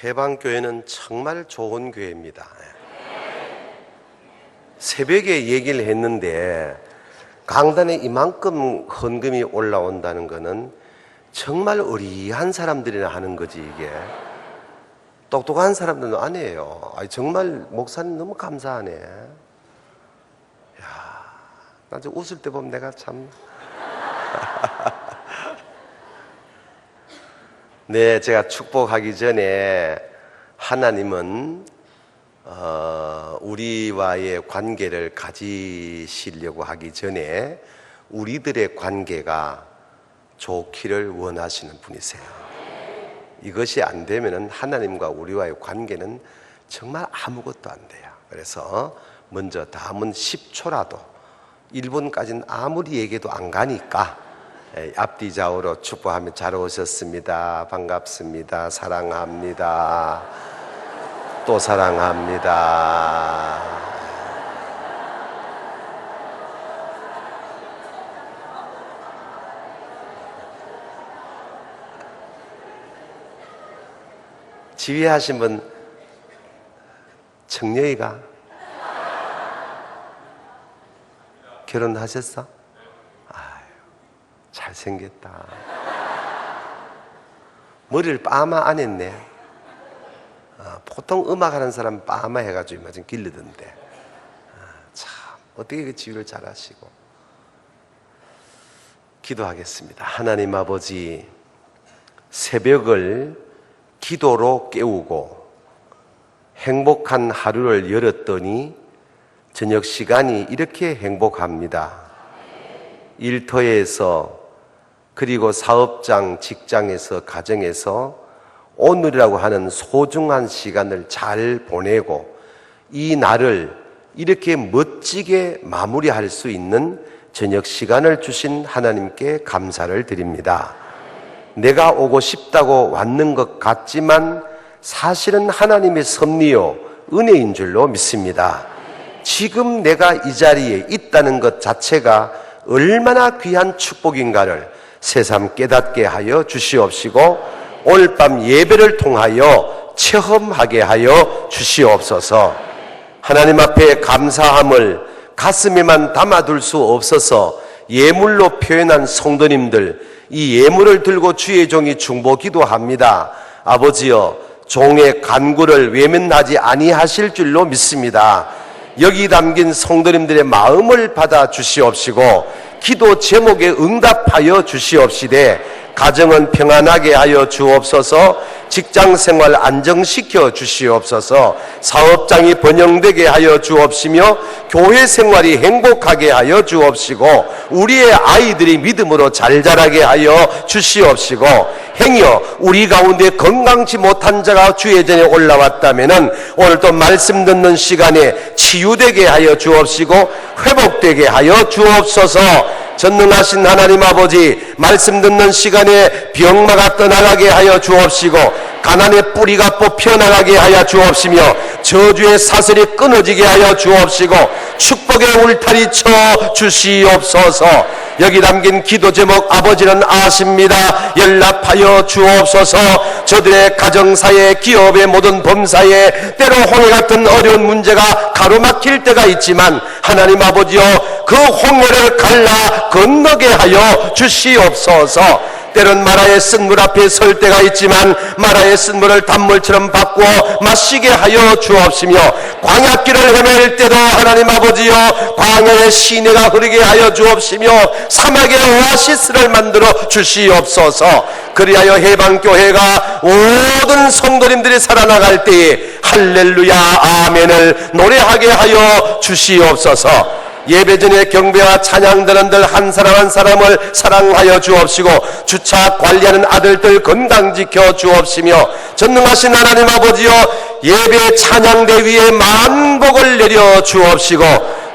해방교회는 정말 좋은 교회입니다. 새벽에 얘기를 했는데 강단에 이만큼 헌금이 올라온다는 것은 정말 의리한 사람들이나 하는 거지. 이게 똑똑한 사람들은 아니에요. 정말 목사님 너무 감사하네. 나 지금 웃을 때 보면 내가 참 네, 제가 축복하기 전에 하나님은 우리와의 관계를 가지시려고 하기 전에 우리들의 관계가 좋기를 원하시는 분이세요. 이것이 안 되면은 하나님과 우리와의 관계는 정말 아무것도 안 돼요. 그래서 먼저 다음은 10초라도 1분까지는 아무리 얘기해도 안 가니까 앞뒤 좌우로 축복하며 잘 오셨습니다. 반갑습니다. 사랑합니다. 또 사랑합니다. 지휘하신 분 청녀이가 결혼하셨어? 잘생겼다. 머리를 빠마 안 했네. 보통 음악하는 사람 빠마 해가지고 지금 길르던데. 참 어떻게 그 지휘를 잘하시고. 기도하겠습니다. 하나님 아버지, 새벽을 기도로 깨우고 행복한 하루를 열었더니 저녁 시간이 이렇게 행복합니다. 일터에서, 그리고 사업장, 직장에서, 가정에서 오늘이라고 하는 소중한 시간을 잘 보내고 이 날을 이렇게 멋지게 마무리할 수 있는 저녁 시간을 주신 하나님께 감사를 드립니다. 내가 오고 싶다고 왔는 것 같지만 사실은 하나님의 섭리요 은혜인 줄로 믿습니다. 지금 내가 이 자리에 있다는 것 자체가 얼마나 귀한 축복인가를 새삼 깨닫게 하여 주시옵시고 오늘 밤 예배를 통하여 체험하게 하여 주시옵소서. 하나님 앞에 감사함을 가슴에만 담아둘 수 없어서 예물로 표현한 성도님들, 이 예물을 들고 주의 종이 중보 기도합니다. 아버지여, 종의 간구를 외면하지 아니하실 줄로 믿습니다. 여기 담긴 성도님들의 마음을 받아 주시옵시고 기도 제목에 응답하여 주시옵시되 가정은 평안하게 하여 주옵소서. 직장생활 안정시켜 주시옵소서. 사업장이 번영되게 하여 주옵시며 교회 생활이 행복하게 하여 주옵시고 우리의 아이들이 믿음으로 잘 자라게 하여 주시옵시고 행여 우리 가운데 건강치 못한 자가 주의 전에 올라왔다면 오늘도 말씀 듣는 시간에 치유되게 하여 주옵시고 회복되게 하여 주옵소서. 전능하신 하나님 아버지, 말씀 듣는 시간에 병마가 떠나가게 하여 주옵시고 가난의 뿌리가 뽑혀나가게 하여 주옵시며 저주의 사슬이 끊어지게 하여 주옵시고 축복의 울타리 쳐 주시옵소서. 여기 담긴 기도 제목 아버지는 아십니다. 연락하여 주옵소서. 저들의 가정사에, 기업의 모든 범사에 때로 홍해 같은 어려운 문제가 가로막힐 때가 있지만 하나님 아버지여, 그 홍해를 갈라 건너게 하여 주시옵소서. 때론 마라의 쓴물 앞에 설 때가 있지만 마라의 쓴물을 단물처럼 바꾸어 마시게 하여 주옵시며 광야길을 헤맬 때도 하나님 아버지여 광야의 시내가 흐르게 하여 주옵시며 사막의 오아시스를 만들어 주시옵소서. 그리하여 해방교회가 모든 성도님들이 살아나갈 때에 할렐루야 아멘을 노래하게 하여 주시옵소서. 예배 전에 경배와 찬양 드는들 한 사람 한 사람을 사랑하여 주옵시고 주차 관리하는 아들들 건강 지켜 주옵시며 전능하신 하나님 아버지여, 예배 찬양대 위에 만복을 내려 주옵시고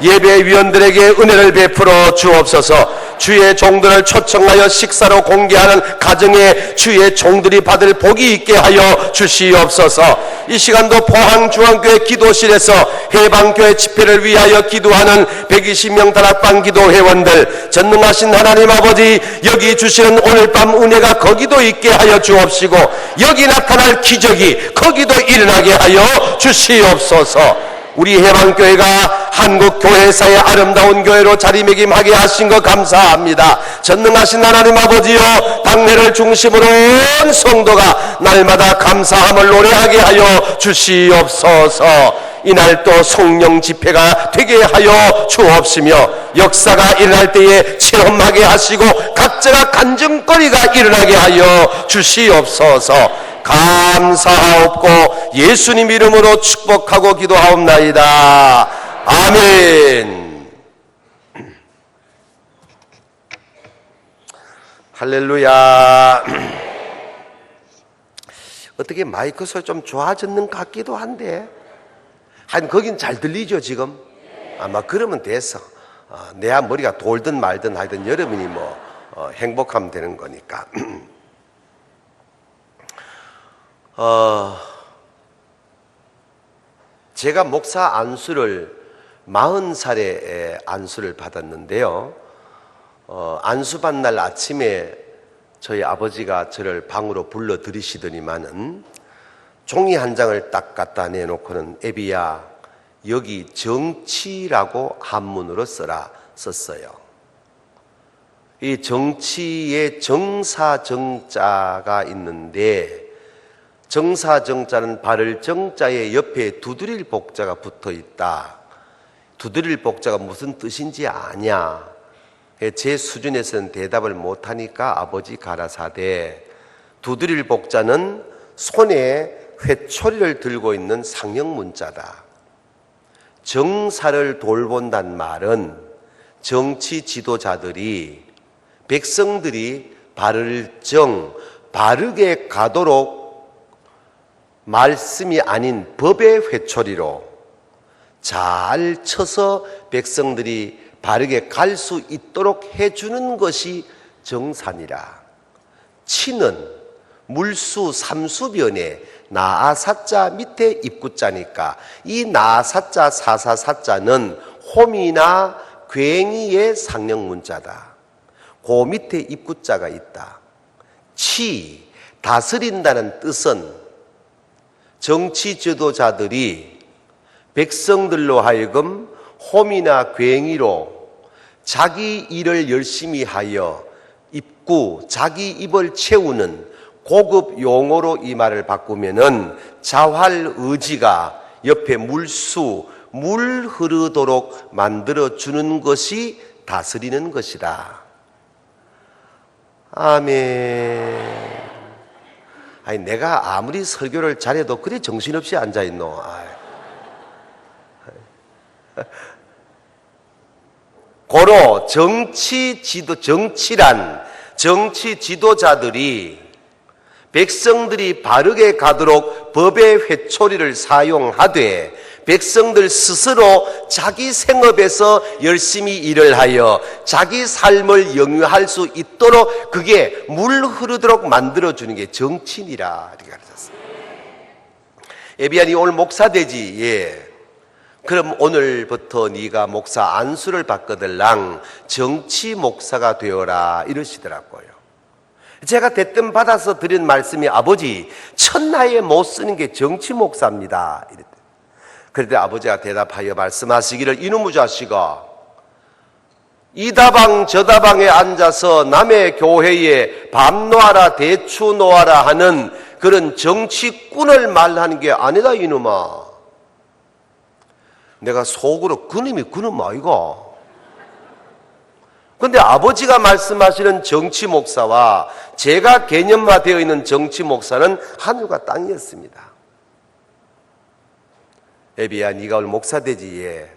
예배 위원들에게 은혜를 베풀어 주옵소서. 주의 종들을 초청하여 식사로 공개하는 가정에 주의 종들이 받을 복이 있게 하여 주시옵소서. 이 시간도 포항중앙교회 기도실에서 해방교회 집회를 위하여 기도하는 120명 다락방 기도 회원들, 전능하신 하나님 아버지, 여기 주시는 오늘 밤 은혜가 거기도 있게 하여 주옵시고 여기 나타날 기적이 거기도 일어나게 하여 주시옵소서. 우리 해방교회가 한국교회사의 아름다운 교회로 자리매김하게 하신 것 감사합니다. 전능하신 하나님 아버지여, 당내를 중심으로 온 성도가 날마다 감사함을 노래하게 하여 주시옵소서. 이날 또 성령 집회가 되게 하여 주옵시며 역사가 일어날 때에 체험하게 하시고 각자가 간증거리가 일어나게 하여 주시옵소서. 감사하옵고 예수님 이름으로 축복하고 기도하옵나이다. 아멘. 할렐루야. 어떻게 마이크 소리 좀 좋아졌는 것 같기도 한데, 한 거긴 잘 들리죠 지금? 아마 그러면 됐어. 내야 머리가 돌든 말든 하여튼 여러분이 행복하면 되는 거니까. 제가 목사 안수를 40살에 안수를 받았는데요. 안수받는 날 아침에 저희 아버지가 저를 방으로 불러 들이시더니만은 종이 한 장을 딱 갖다 내놓고는 애비야, 여기 정치라고 한문으로 써라 썼어요. 이 정치에 정사정자가 있는데, 정사정자는 바를 정자에 옆에 두드릴 복자가 붙어 있다. 두드릴 복자가 무슨 뜻인지 아냐? 제 수준에서는 대답을 못하니까 아버지 가라사대, 두드릴 복자는 손에 회초리를 들고 있는 상형 문자다. 정사를 돌본단 말은 정치 지도자들이 백성들이 바르게 가도록 말씀이 아닌 법의 회초리로 잘 쳐서 백성들이 바르게 갈 수 있도록 해주는 것이 정산이라. 치는 물수 삼수변에 나아사자 밑에 입구자니까 이 나아사자 사사사자는 홈이나 괭이의 상형 문자다. 그 밑에 입구자가 있다. 치, 다스린다는 뜻은 정치 지도자들이 백성들로 하여금 홈이나 괭이로 자기 일을 열심히 하여 입구, 자기 입을 채우는 고급 용어로 이 말을 바꾸면은 자활의지가 옆에 물수, 물 흐르도록 만들어주는 것이 다스리는 것이다. 아멘. 아니, 내가 아무리 설교를 잘해도 그래 정신없이 앉아있노. 고로 정치란 정치 지도자들이 백성들이 바르게 가도록 법의 회초리를 사용하되 백성들 스스로 자기 생업에서 열심히 일을 하여 자기 삶을 영위할 수 있도록 그게 물 흐르도록 만들어주는 게 정치인이라 이렇게 가르쳤습니다. 에비야, 니 오늘 목사 되지? 예. 그럼 오늘부터 네가 목사 안수를 받거들랑 정치 목사가 되어라 이러시더라고요. 제가 대뜸 받아서 드린 말씀이 아버지, 첫나에 못 쓰는 게 정치 목사입니다. 그런데 아버지가 대답하여 말씀하시기를, 이놈의 자식아, 이 다방 저 다방에 앉아서 남의 교회에 밥 놓아라 대추 놓아라 하는 그런 정치꾼을 말하는 게 아니다 이놈아. 내가 속으로 그놈이 그놈 아이가. 그런데 아버지가 말씀하시는 정치 목사와 제가 개념화되어 있는 정치 목사는 하늘과 땅이었습니다. 애비야, 네가 오늘 목사 되지? 예.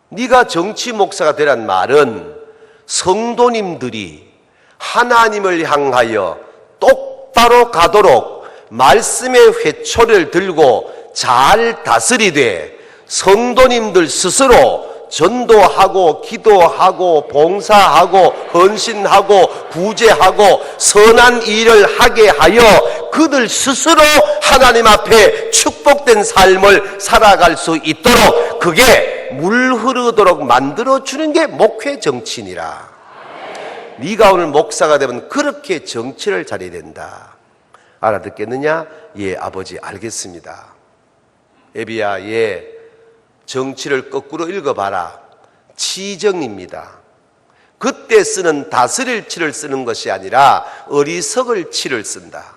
네가 정치 목사가 되란 말은 성도님들이 하나님을 향하여 똑바로 가도록 말씀의 회초리를 들고 잘 다스리되 성도님들 스스로 전도하고 기도하고 봉사하고 헌신하고 구제하고 선한 일을 하게 하여 그들 스스로 하나님 앞에 축복된 삶을 살아갈 수 있도록 그게 물 흐르도록 만들어주는 게 목회 정치니라. 네가 오늘 목사가 되면 그렇게 정치를 잘해야 된다. 알아듣겠느냐? 예, 아버지 알겠습니다. 애비야, 예, 정치를 거꾸로 읽어봐라. 치정입니다. 그때 쓰는 다스릴 치를 쓰는 것이 아니라 어리석을 치를 쓴다.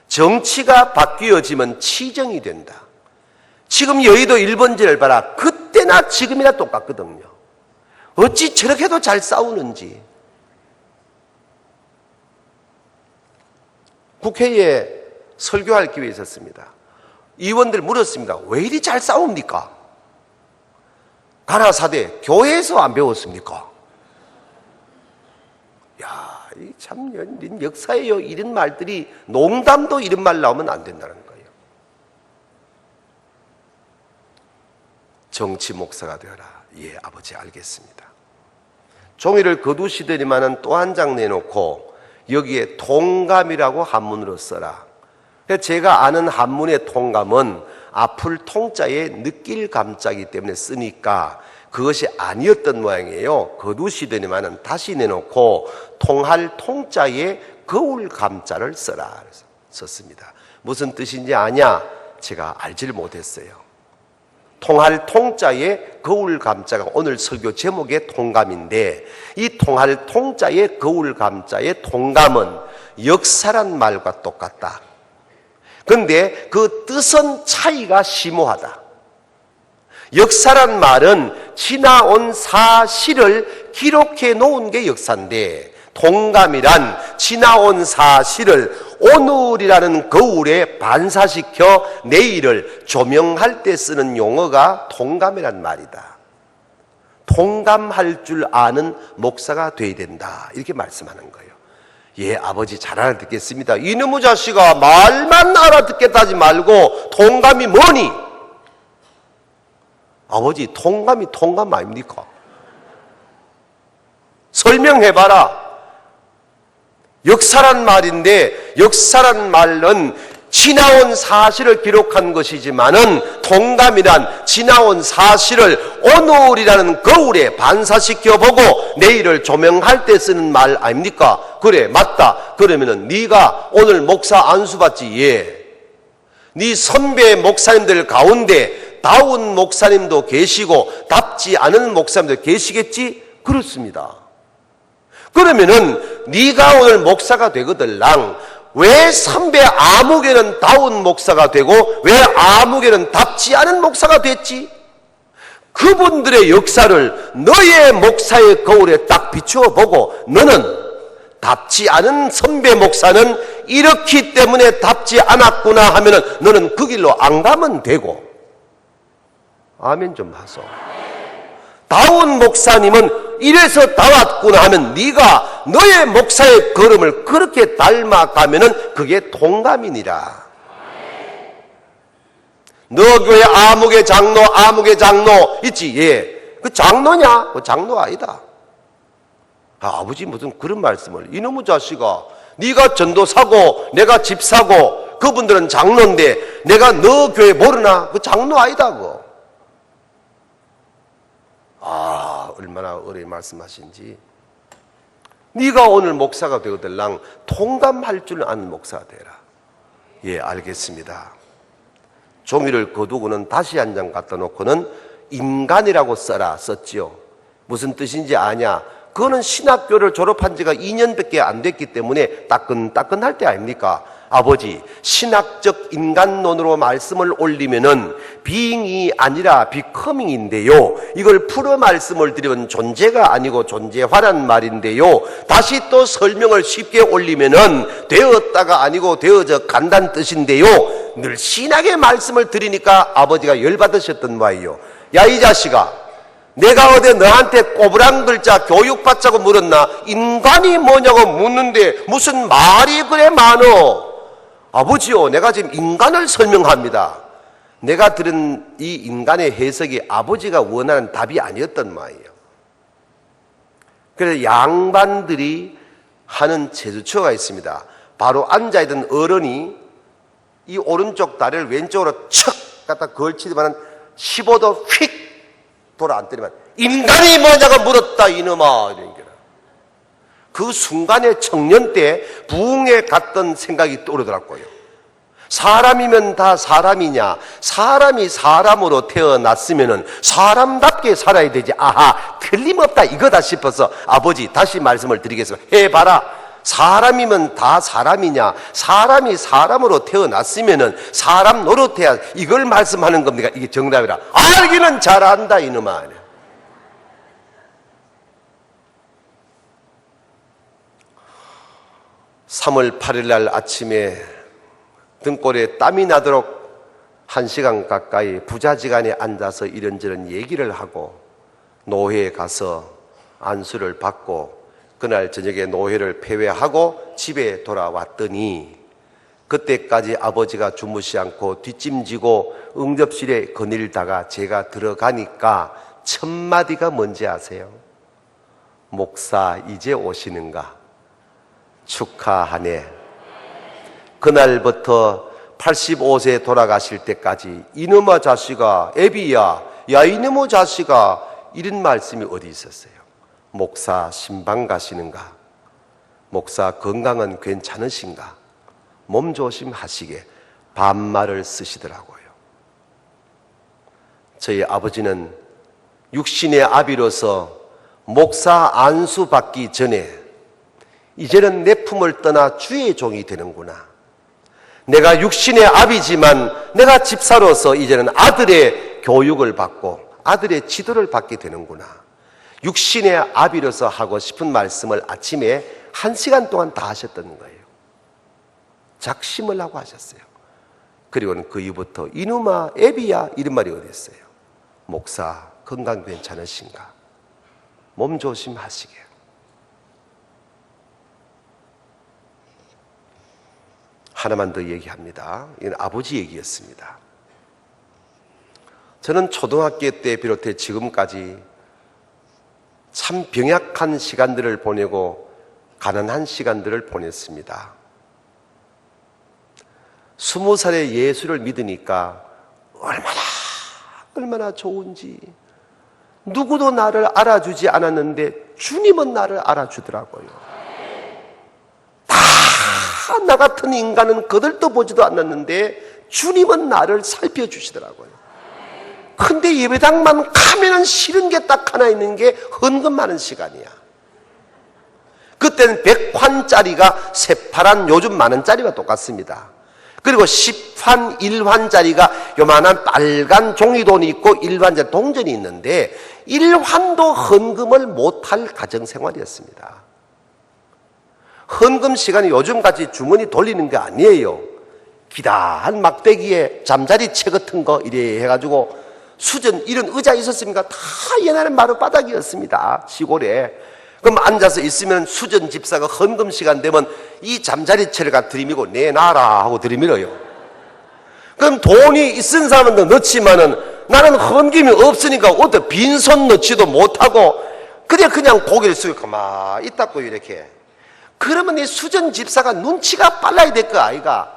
정치가 바뀌어지면 치정이 된다. 지금 여의도 1번지를 봐라. 그때나 지금이나 똑같거든요. 어찌 저렇게도 잘 싸우는지. 국회에 설교할 기회가 있었습니다. 의원들 물었습니다. 왜 이리 잘 싸웁니까? 가나사대 교회에서 안 배웠습니까? 야, 참 역사에요. 이런 말들이 농담도 이런 말 나오면 안 된다는 거예요. 정치 목사가 되어라. 예, 아버지 알겠습니다. 종이를 거두시더니만은 또 한 장 내놓고 여기에 통감이라고 한문으로 써라. 제가 아는 한문의 통감은 아플 통자에 느낄 감자이기 때문에 쓰니까 그것이 아니었던 모양이에요. 거두시더니만은 다시 내놓고 통할 통자에 거울 감자를 써라. 그래서 썼습니다. 무슨 뜻인지 아냐? 제가 알지를 못했어요. 통할 통자에 거울 감자가 오늘 설교 제목의 통감인데, 이 통할 통자에 거울 감자의 통감은 역사란 말과 똑같다. 근데 그 뜻은 차이가 심오하다. 역사란 말은 지나온 사실을 기록해 놓은 게 역사인데, 통감이란 지나온 사실을 오늘이라는 거울에 반사시켜 내일을 조명할 때 쓰는 용어가 통감이란 말이다. 통감할 줄 아는 목사가 돼야 된다. 이렇게 말씀하는 거예요. 예, 아버지 잘 알아듣겠습니다. 이놈의 자식아, 말만 알아듣겠다 하지 말고 통감이 뭐니? 아버지, 통감 아닙니까? 설명해봐라. 역사란 말인데, 역사란 말은 지나온 사실을 기록한 것이지만은 통감이란 지나온 사실을 오늘이라는 거울에 반사시켜 보고 내일을 조명할 때 쓰는 말 아닙니까? 그래, 맞다. 그러면은 네가 오늘 목사 안수 받지? 예. 네 선배 목사님들 가운데 다운 목사님도 계시고 답지 않은 목사님도 계시겠지? 그렇습니다. 그러면은 네가 오늘 목사가 되거들랑 왜 선배 아무개는 다운 목사가 되고 왜 아무개는 답지 않은 목사가 됐지? 그분들의 역사를 너의 목사의 거울에 딱 비추어 보고 너는 답지 않은 선배 목사는 이렇기 때문에 답지 않았구나 하면은 너는 그 길로 안 가면 되고. 아멘 좀 하소. 다운 목사님은 이래서 다왔구나 하면 네가 너의 목사의 걸음을 그렇게 닮아가면은 그게 통감이니라. 너 교회 아무개 장로 있지? 예. 그 장로냐? 그 장로 아니다. 아버지 무슨 그런 말씀을. 이놈의 자식아, 네가 전도사고 내가 집사고 그분들은 장로인데 내가 너 교회 모르나? 그 장로 아니다 그거. 얼마나 어려이 말씀하신지. 네가 오늘 목사가 되거들랑 통감할 줄 아는 목사가 되라. 예, 알겠습니다. 종이를 거두고는 다시 한 장 갖다 놓고는 인간이라고 써라 썼지요. 무슨 뜻인지 아냐? 그거는 신학교를 졸업한 지가 2년밖에 안 됐기 때문에 따끈따끈할 때 아닙니까? 아버지, 신학적 인간론으로 말씀을 올리면은 being이 아니라 becoming인데요. 이걸 풀어 말씀을 드리면 존재가 아니고 존재화란 말인데요. 다시 또 설명을 쉽게 올리면은 되었다가 아니고 되어져 간다는 뜻인데요. 늘 신학의 말씀을 드리니까 아버지가 열받으셨던 바예요. 야, 이 자식아, 내가 어디 너한테 꼬부랑 글자 교육받자고 물었나? 인간이 뭐냐고 묻는데 무슨 말이 그래 많어? 아버지요, 내가 지금 인간을 설명합니다. 내가 들은 이 인간의 해석이 아버지가 원하는 답이 아니었던 모양이에요. 그래서 양반들이 하는 제스처가 있습니다. 바로 앉아있던 어른이 이 오른쪽 다리를 왼쪽으로 척 갖다 걸치더만 15도 휙 돌아 앉더니만 인간이 뭐냐고 물었다 이놈아, 이런 거라. 그 순간에 청년 때 부흥에 갔던 생각이 떠오르더라고요. 사람이면 다 사람이냐? 사람이 사람으로 태어났으면은 사람답게 살아야 되지. 아하, 틀림없다 이거다 싶어서 아버지 다시 말씀을 드리겠습니다. 해봐라. 사람이면 다 사람이냐? 사람이 사람으로 태어났으면은 사람 노릇해야, 이걸 말씀하는 겁니까? 이게 정답이라. 알기는 잘한다 이놈아. 3월 8일 날 아침에 등골에 땀이 나도록 1시간 가까이 부자지간에 앉아서 이런저런 얘기를 하고 노회에 가서 안수를 받고 그날 저녁에 노회를 폐회하고 집에 돌아왔더니 그때까지 아버지가 주무시 않고 뒷짐지고 응접실에 거닐다가 제가 들어가니까 첫 마디가 뭔지 아세요? 목사 이제 오시는가? 축하하네. 그날부터 85세 돌아가실 때까지 이놈아 자식아, 애비야, 야 이놈의 자식아, 이런 말씀이 어디 있었어요? 목사 신방 가시는가? 목사 건강은 괜찮으신가? 몸 조심하시게 반말을 쓰시더라고요. 저희 아버지는 육신의 아비로서 목사 안수 받기 전에 이제는 내 품을 떠나 주의 종이 되는구나. 내가 육신의 아비지만 내가 집사로서 이제는 아들의 교육을 받고 아들의 지도를 받게 되는구나. 육신의 아비로서 하고 싶은 말씀을 아침에 1시간 동안 다 하셨던 거예요. 작심을 하고 하셨어요. 그리고는 그 이후부터 이놈아 애비야 이런 말이 어디 있어요? 목사 건강 괜찮으신가? 몸 조심하시게. 하나만 더 얘기합니다. 이건 아버지 얘기였습니다. 저는 초등학교 때 비롯해 지금까지 참 병약한 시간들을 보내고 가난한 시간들을 보냈습니다. 20살에 예수를 믿으니까 얼마나 좋은지. 누구도 나를 알아주지 않았는데 주님은 나를 알아주더라고요. 다 나 같은 인간은 거들떠 보지도 않았는데 주님은 나를 살펴주시더라고요. 근데 예배당만 가면은 싫은 게 딱 하나 있는 게 헌금 많은 시간이야. 그때는 100환짜리가 새파란 요즘 만원짜리와 똑같습니다. 그리고 10환, 1환짜리가 요만한 빨간 종이돈이 있고 1환짜리 동전이 있는데 1환도 헌금을 못할 가정생활이었습니다. 헌금 시간이 요즘같이 주머니 돌리는 게 아니에요. 기다한 막대기에 잠자리채 같은 거 이래 해가지고 수전 이런 의자 있었습니까? 다 옛날에 마룻바닥이었습니다. 시골에. 그럼 앉아서 있으면 수전 집사가 헌금 시간 되면 이 잠자리채를 갖다 들이밀고 내놔라 하고 들이밀어요. 그럼 돈이 있은 사람은 더 넣지만은 나는 헌금이 없으니까 어떤 빈손 넣지도 못하고 그냥 고개를 숙이고 가만히 있다고 이렇게. 그러면 이 수전 집사가 눈치가 빨라야 될 거 아이가.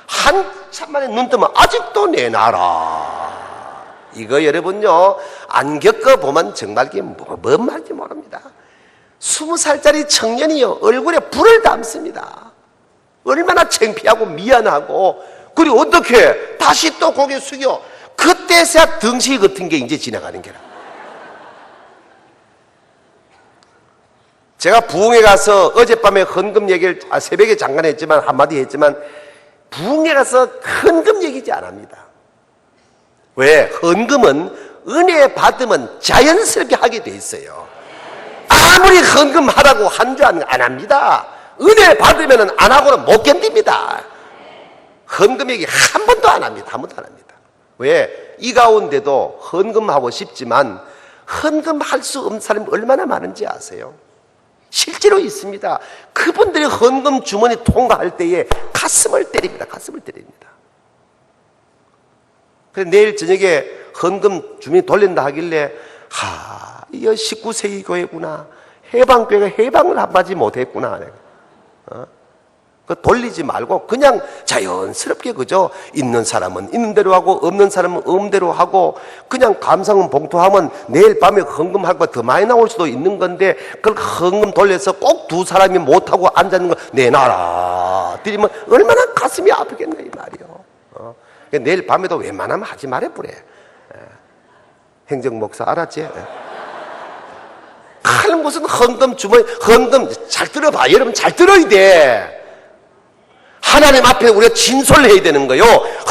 한참 만에 눈 뜨면 아직도 내놔라. 이거 여러분요 안 겪어보면 정말 이게 뭔 말인지 모릅니다. 20살짜리 청년이요 얼굴에 불을 담습니다. 얼마나 창피하고 미안하고. 그리고 어떻게 다시 또 고개 숙여. 그때서야 덩치 같은 게 이제 지나가는 게라. 제가 부흥회 가서 어젯밤에 헌금 얘기를 새벽에 잠깐 했지만 한마디 했지만 부흥회 가서 헌금 얘기지 안 합니다. 왜? 헌금은 은혜 받으면 자연스럽게 하게 돼 있어요. 아무리 헌금하라고 한 줄 안 합니다. 은혜 받으면 안 하고는 못 견딥니다. 헌금 얘기 한 번도 안 합니다. 한 번도 안 합니다. 왜? 이 가운데도 헌금하고 싶지만 헌금할 수 없는 사람이 얼마나 많은지 아세요? 실제로 있습니다. 그분들이 헌금 주머니 통과할 때에 가슴을 때립니다. 가슴을 때립니다. 그래 내일 저녁에 헌금 주민이 돌린다 하길래 이거 19세기 교회구나. 해방교회가 해방을 한바지 못했구나. 그 돌리지 말고 그냥 자연스럽게 그죠? 있는 사람은 있는 대로 하고 없는 사람은 없는 대로 하고 그냥 감사원 봉투하면 내일 밤에 헌금할 거 더 많이 나올 수도 있는 건데 그걸 헌금 돌려서 꼭 두 사람이 못하고 앉아있는 거 내놔라 드리면 얼마나 가슴이 아프겠네 이 말이요. 내일 밤에도 웬만하면 하지 말아버려. 행정목사 알았지? 칼 무슨 헌금 주머니 헌금 잘 들어봐. 여러분 잘 들어야 돼. 하나님 앞에 우리가 진솔을 해야 되는 거요.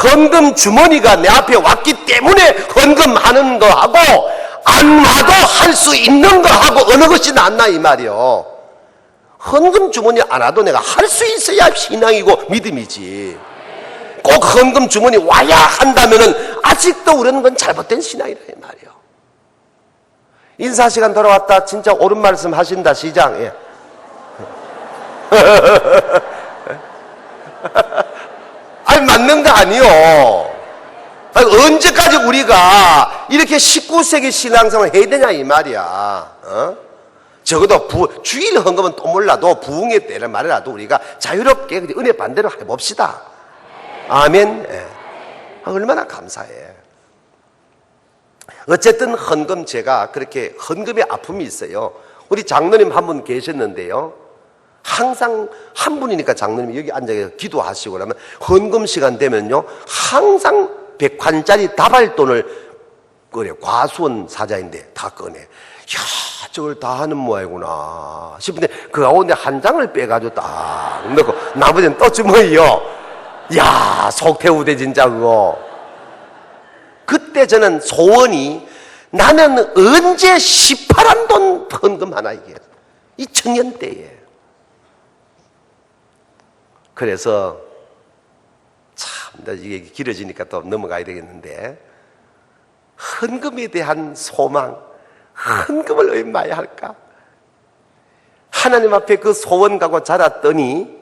헌금 주머니가 내 앞에 왔기 때문에 헌금하는 거하고 안 와도 할 수 있는 거하고 어느 것이 낫나 이 말이요. 헌금 주머니 안 와도 내가 할 수 있어야 신앙이고 믿음이지. 꼭 헌금 주머니 와야 한다면은 아직도 우리는 건 잘못된 신앙이라 이 말이요. 인사시간 돌아왔다. 진짜 옳은 말씀 하신다. 시작. 예. 아니 맞는 거 아니요. 아니, 언제까지 우리가 이렇게 19세기 신앙생활을 해야 되냐 이 말이야. 적어도 주일 헌금은 또 몰라도 부흥의 때를 말이라도 우리가 자유롭게 은혜 반대로 해봅시다. 아멘. 예. 얼마나 감사해. 어쨌든 헌금 제가 그렇게 헌금의 아픔이 있어요. 우리 장로님 한 분 계셨는데요. 항상 한 분이니까 장로님이 여기 앉아서 기도하시고 그러면 헌금 시간 되면요 항상 100관짜리 다발돈을 꺼내. 과수원 사자인데 다 꺼내. 이야 저걸 다 하는 모양이구나 싶은데 그 가운데 한 장을 빼가지고 딱 넣고 나머지는 또 주머니요. 이야 속 태우대 진짜 그거. 그때 저는 소원이 나는 언제 18한 돈 헌금하나 이게 이 청년 때에. 그래서 참 이게 길어지니까 또 넘어가야 되겠는데 헌금에 대한 소망, 헌금을 얼마야 할까? 하나님 앞에 그 소원 가고 자랐더니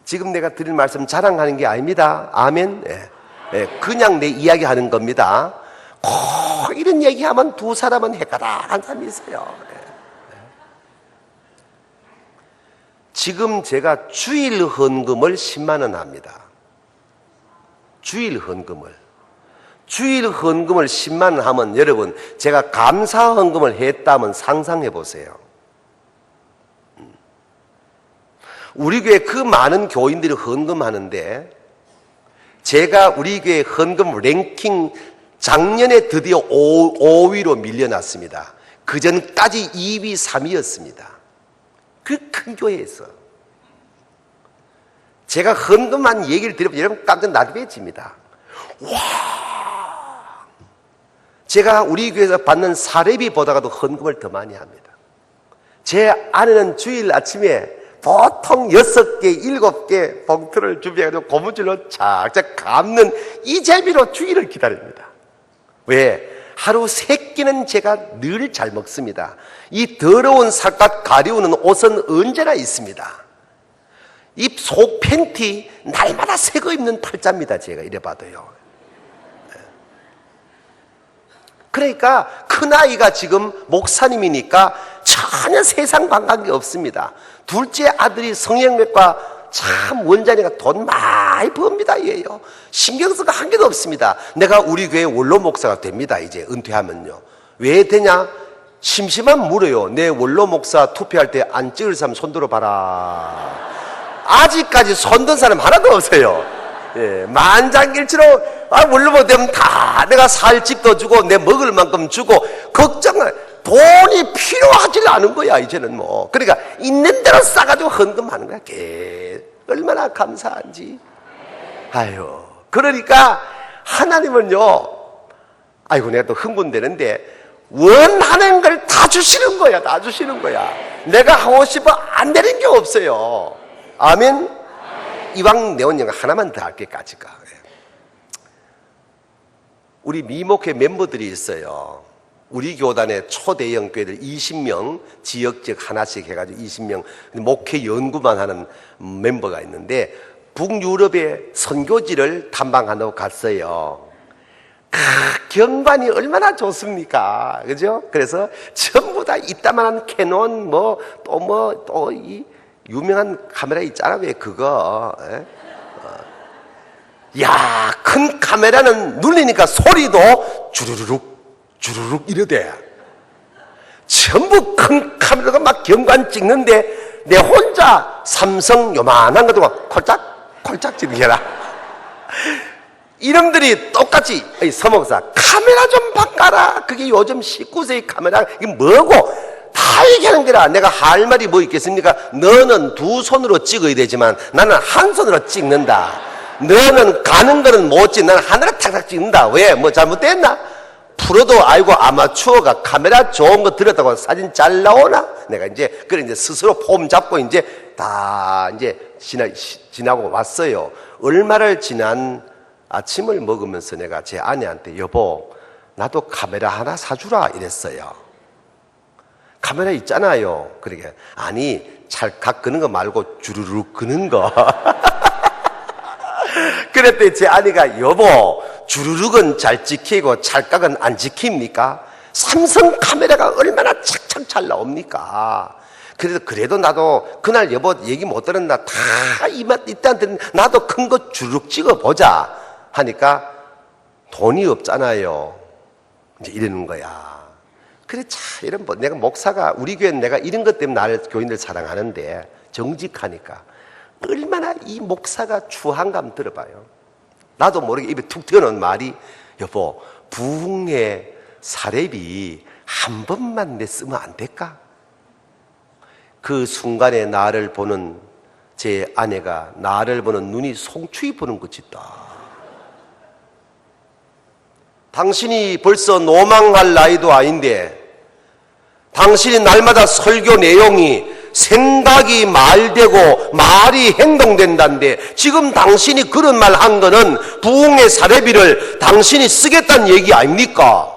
지금 내가 드릴 말씀 자랑하는 게 아닙니다. 아멘. 네. 네. 그냥 내 이야기하는 겁니다. 꼭 이런 얘기하면 두 사람은 헷가닥한 사람이 있어요. 네. 지금 제가 주일 헌금을 10만 원 합니다. 주일 헌금을 10만 원 하면 여러분 제가 감사 헌금을 했다면 상상해 보세요. 우리 교회 그 많은 교인들이 헌금하는데 제가 우리 교회 헌금 랭킹 작년에 드디어 5위로 밀려났습니다. 그 전까지 2위, 3위였습니다. 그 큰 교회에서 제가 헌금한 얘기를 들으면 여러분 깜짝 놀라집니다. 와, 제가 우리 교회에서 받는 사례비보다도 헌금을 더 많이 합니다. 제 아내는 주일 아침에 보통 6개, 7개 봉투를 준비해가지고 고무줄로 착착 감는 이 재미로 주일을 기다립니다. 왜? 하루 3끼는 제가 늘 잘 먹습니다. 이 더러운 살갗 가리우는 옷은 언제나 있습니다. 이 속 팬티 날마다 새 거 입는 팔자입니다. 제가 이래 봐도요. 그러니까 큰아이가 지금 목사님이니까 전혀 세상 관광이 없습니다. 둘째 아들이 성형외과 참 원장이가 돈 많이 법니다. 얘요. 신경 쓸 거 한 개도 없습니다. 내가 우리 교회 원로 목사가 됩니다. 이제 은퇴하면요. 왜 되냐? 심심하면 물어요. 내 원로 목사 투표할 때 안 찍을 사람 손 들어봐라. 아직까지 손든 사람 하나도 없어요. 예, 만장일치로 원로 목 되면 다 내가 살 집도 주고 내 먹을 만큼 주고 걱정을 돈이 필요하지 않은 거야 이제는 뭐. 그러니까 있는 대로 싸가지고 헌금하는 거야. 얼마나 감사한지. 아유, 그러니까 하나님은요, 아이고 내가 또 흥분되는데 원하는 걸 다 주시는 거야. 다 주시는 거야. 내가 하고 싶어 안 되는 게 없어요. 아멘. 이왕 내온 영화 하나만 더 할게 까지가. 우리 미목회 멤버들이 있어요. 우리 교단의 초대형 교회들 20명 지역적 하나씩 해가지고 20명 목회 연구만 하는 멤버가 있는데 북유럽의 선교지를 탐방하러 갔어요. 경관이 얼마나 좋습니까? 그죠? 그래서 전부 다 이따만한 캐논, 또 이 유명한 카메라 있잖아. 왜 그거? 야, 큰 카메라는 눌리니까 소리도 주르륵 이러대. 전부 큰 카메라가 막 경관 찍는데 내 혼자 삼성 요만한 것도 막 콜짝콜짝 찍게라. 이놈들이 똑같이 서목사 카메라 좀 바꿔라. 그게 요즘 19세기 카메라 이게 뭐고 다 얘기하는 게라. 내가 할 말이 뭐 있겠습니까? 너는 두 손으로 찍어야 되지만 나는 한 손으로 찍는다. 너는 가는 거는 못 찍, 나는 하늘에 탁탁 찍는다. 왜? 뭐 잘못됐나? 프로도 알고 아마추어가 카메라 좋은 거 들었다고 사진 잘 나오나? 내가 그래 스스로 폼 잡고 다 지나고 왔어요. 얼마를 지난 아침을 먹으면서 내가 제 아내한테 여보, 나도 카메라 하나 사주라 이랬어요. 카메라 있잖아요. 그러게 아니 찰칵 끄는 거 말고 주르륵 끄는 거. 그랬더니 제 아내가 여보, 주르륵은 잘 찍히고 찰칵은 안 찍힙니까? 삼성 카메라가 얼마나 착착 잘 나옵니까? 그래도 나도 그날 여보 얘기 못 들었나? 다 이딴 나도 큰 거 주르륵 찍어보자 하니까 돈이 없잖아요. 이제 이러는 거야. 그래, 내가 목사가, 우리 교회는 내가 이런 것 때문에 나를 교인들 사랑하는데 정직하니까 얼마나 이 목사가 추한감 들어봐요. 나도 모르게 입에 툭 튀어나온 말이 여보, 부흥의 사례비 한 번만 내 쓰면 안 될까? 그 순간에 나를 보는 제 아내가 나를 보는 눈이 송추이 보는 것이다. 당신이 벌써 노망할 나이도 아닌데 당신이 날마다 설교 내용이 생각이 말되고 말이 행동된다는데 지금 당신이 그런 말 한 거는 부흥의 사례비를 당신이 쓰겠다는 얘기 아닙니까?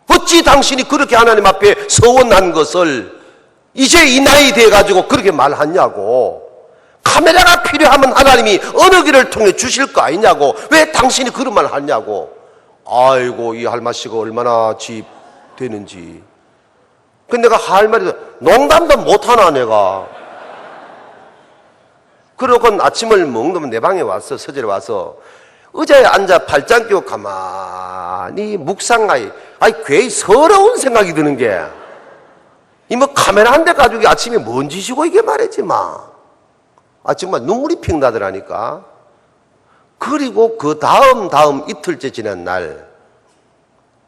어찌 당신이 그렇게 하나님 앞에 서원한 것을 이제 이 나이 돼가지고 그렇게 말하냐고. 카메라가 필요하면 하나님이 어느 길을 통해 주실 거 아니냐고. 왜 당신이 그런 말 하냐고. 아이고, 이 할머니가 얼마나 되는지. 근데 내가 할 말이 농담도 못하나 내가. 그러고 아침을 먹는 내 방에 와서 서재에 와서 의자에 앉아 팔짱 끼고 가만히 묵상하이. 괜히 서러운 생각이 드는 게 이 카메라 한 대 가지고 아침에 뭔 짓이고 이게 말이지 마. 정말 눈물이 핑 나더라니까. 그리고 그 다음 이틀째 지난 날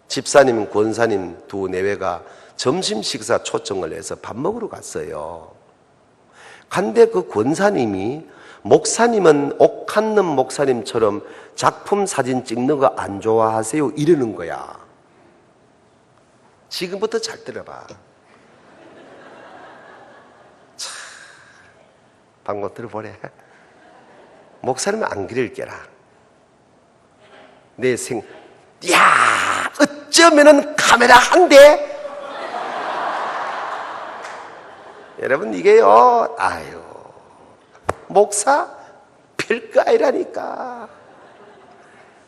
집사님, 권사님 두 내외가 점심 식사 초청을 해서 밥 먹으러 갔어요. 근데 그 권사님이 목사님은 옥한름 목사님처럼 작품 사진 찍는 거 안 좋아하세요? 이러는 거야. 지금부터 잘 들어봐. 방금 들어보래. 목사님은 안 그럴 게라. 야, 어쩌면은 카메라 한 대? 여러분, 이게요, 목사? 별거 아니라니까.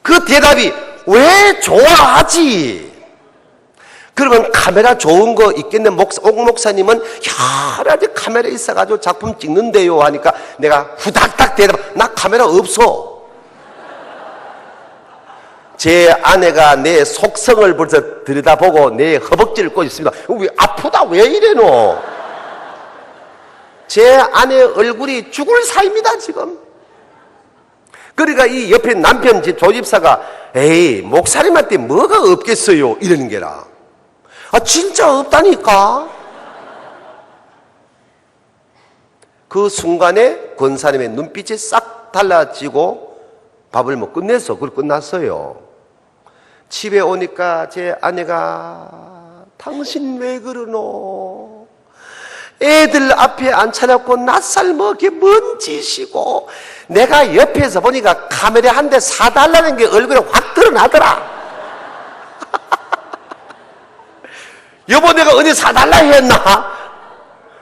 그 대답이 왜 좋아하지? 그러면 카메라 좋은 거 있겠네. 옥 목사님은 여러 카메라 있어가지고 작품 찍는데요 하니까 내가 후닥닥 대답. 나 카메라 없어. 제 아내가 내 속성을 벌써 들여다보고 내 허벅지를 꼬집습니다. 왜 아프다 왜 이래노? 제 아내 얼굴이 죽을 사이입니다 지금. 그러니까 이 옆에 남편 조집사가 에이 목사님한테 뭐가 없겠어요 이러는 게라. 진짜 없다니까. 그 순간에 권사님의 눈빛이 싹 달라지고 밥을 끝냈어. 그걸 끝났어요. 집에 오니까 제 아내가 당신 왜 그러노? 애들 앞에 앉혀놓고 낯살 먹게 뭔 짓이고. 내가 옆에서 보니까 카메라 한 대 사달라는 게 얼굴에 확 드러나더라. 여보 내가 어디 사달라 했나?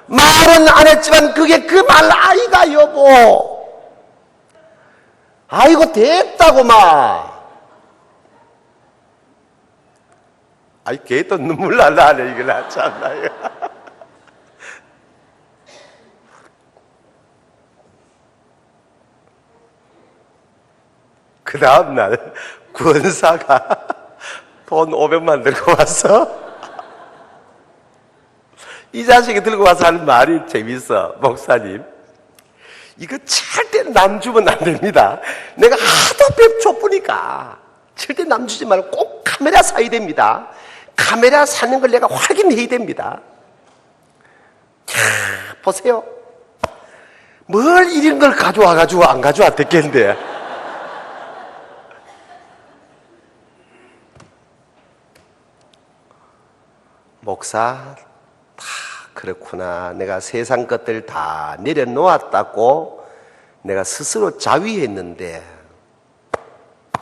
말은 안 했지만 그게 그 말 아이가 여보. 아이고 됐다고 마. 아이 걔도 눈물 날라네 이거 나 참나. 그 다음날 권사가 돈 500만 들고 왔어. 이 자식이 들고 와서 하는 말이 재밌어. 목사님, 이거 절대 남 주면 안 됩니다. 내가 하도 배 좁으니까 절대 남 주지 말고 꼭 카메라 사야 됩니다. 카메라 사는 걸 내가 확인해야 됩니다. 보세요. 뭘 이런 걸 가져와가지고 안 가져왔댔겠는데. 목사, 다 그렇구나. 내가 세상 것들 다 내려놓았다고 내가 스스로 자위했는데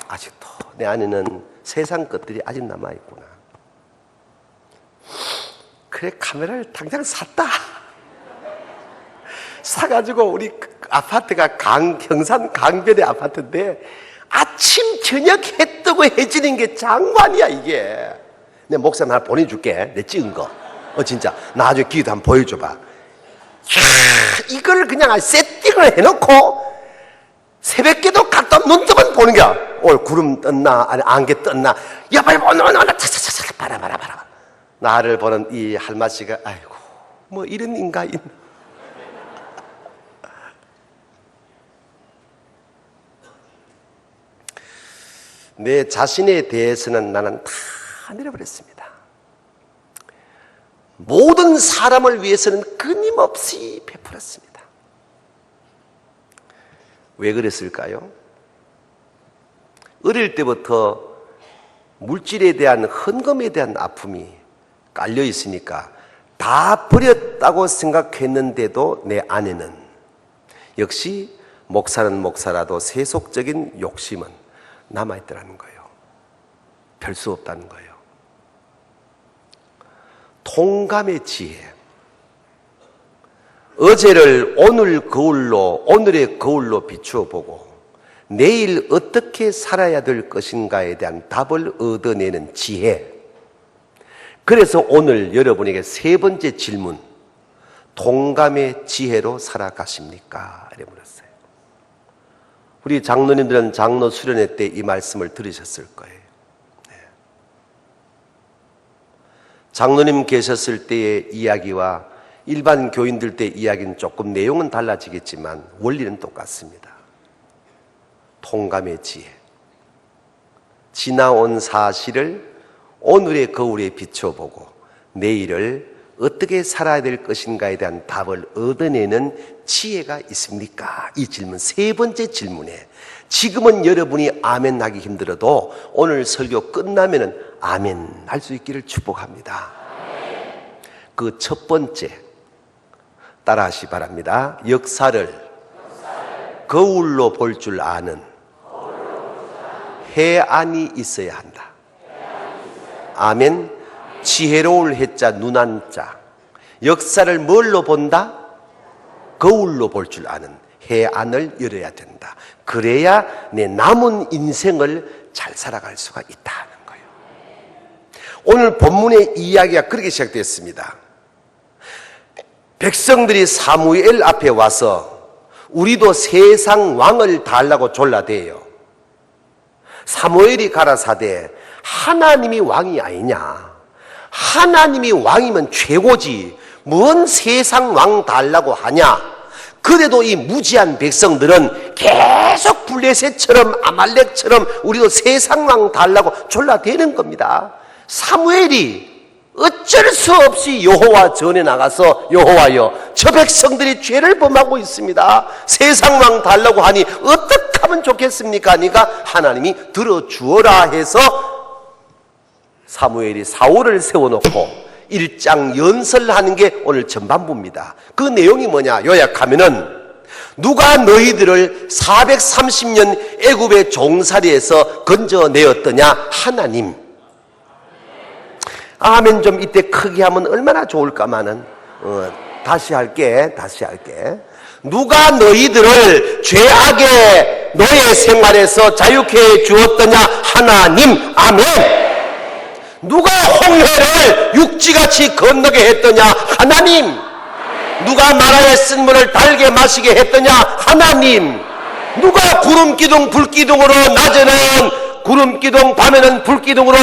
아직도 내 안에는 세상 것들이 아직 남아있구나. 그래, 카메라를 당장 샀다. 사가지고 우리 아파트가 경산 강변의 아파트인데 아침 저녁 해 뜨고 해지는 게 장관이야 이게. 내 목사님 하나 보내줄게. 내 찍은 거. 진짜 나중에 기회도 한번 보여줘봐. 이야, 이걸 그냥 세팅을 해놓고 새벽에도 갔다 눈 뜨면 보는 거야. 오늘 구름 떴나 아니 안개 떴나. 야 빨리 오늘 차차차차 봐라. 나를 보는 이 할마씨가 아이고 뭐 이런 인간이 있나. 내 자신에 대해서는 나는 다 내려버렸습니다. 모든 사람을 위해서는 끊임없이 베풀었습니다. 왜 그랬을까요? 어릴 때부터 물질에 대한 헌금에 대한 아픔이 깔려 있으니까 다 버렸다고 생각했는데도 내 안에는 역시 목사는 목사라도 세속적인 욕심은 남아있더라는 거예요. 별 수 없다는 거예요. 통감의 지혜. 어제를 오늘의 거울로 비추어 보고 내일 어떻게 살아야 될 것인가에 대한 답을 얻어내는 지혜. 그래서 오늘 여러분에게 세 번째 질문, 통감의 지혜로 살아가십니까? 이래 물었어요. 우리 장로님들은 장로 수련회 때 이 말씀을 들으셨을 거예요. 장로님 계셨을 때의 이야기와 일반 교인들 때 이야기는 조금 내용은 달라지겠지만 원리는 똑같습니다. 통감의 지혜. 지나온 사실을 오늘의 거울에 비춰보고 내일을 어떻게 살아야 될 것인가에 대한 답을 얻어내는 지혜가 있습니까? 이 질문, 세 번째 질문에 지금은 여러분이 아멘 하기 힘들어도 오늘 설교 끝나면은 아멘 할 수 있기를 축복합니다. 그 첫 번째 따라하시 바랍니다. 역사를 거울로 볼 줄 아는 해안이 있어야 한다. 아멘. 지혜로울 해자 눈한 자. 역사를 뭘로 본다? 거울로 볼 줄 아는 해안을 열어야 된다. 그래야 내 남은 인생을 잘 살아갈 수가 있다는 거예요. 오늘 본문의 이야기가 그렇게 시작됐습니다. 백성들이 사무엘 앞에 와서 우리도 세상 왕을 달라고 졸라대요. 사무엘이 가라사대 하나님이 왕이 아니냐. 하나님이 왕이면 최고지. 뭔 세상 왕 달라고 하냐. 그래도 이 무지한 백성들은 계속 블레셋처럼 아말렉처럼 우리도 세상 왕 달라고 졸라대는 겁니다. 사무엘이 어쩔 수 없이 여호와 전에 나가서 여호와여 저 백성들이 죄를 범하고 있습니다. 세상 왕 달라고 하니 어떻게 하면 좋겠습니까? 하니까 하나님이 들어주어라 해서 사무엘이 사울을 세워놓고 일장 연설하는 게 오늘 전반부입니다. 그 내용이 뭐냐 요약하면은 누가 너희들을 430년 애굽의 종살이에서 건져내었더냐? 하나님. 아멘 좀 이때 크게 하면 얼마나 좋을까마는 다시 할게. 누가 너희들을 죄악의 노예 생활에서 자유케 해 주었더냐? 하나님. 아멘. 누가 홍해를 육지같이 건너게 했더냐? 하나님. 누가 마라의 쓴물을 달게 마시게 했더냐? 하나님. 누가 구름기둥 불기둥으로 낮에는 구름기둥 밤에는 불기둥으로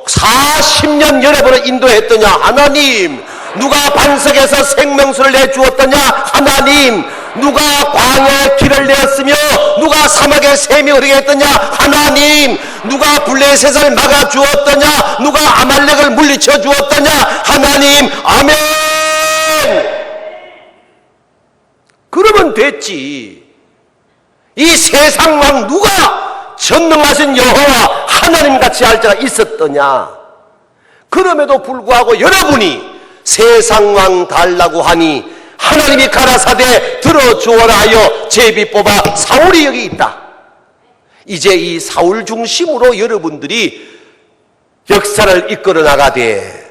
40년 여러분을 인도했더냐? 하나님. 누가 반석에서 생명수를 내주었더냐? 하나님. 누가 광야에 길을 내었으며 누가 사막에 샘이 흐르게 했더냐? 하나님. 누가 블레셋을 막아주었더냐? 누가 아말렉을 물리쳐 주었더냐? 하나님. 아멘. 그러면 됐지. 이 세상 왕 누가 전능하신 여호와 하나님같이 할 자가 있었더냐? 그럼에도 불구하고 여러분이 세상 왕 달라고 하니 하나님이 가라사대 들어주어라 하여 제비 뽑아 사울이 여기 있다. 이제 이 사울 중심으로 여러분들이 역사를 이끌어 나가되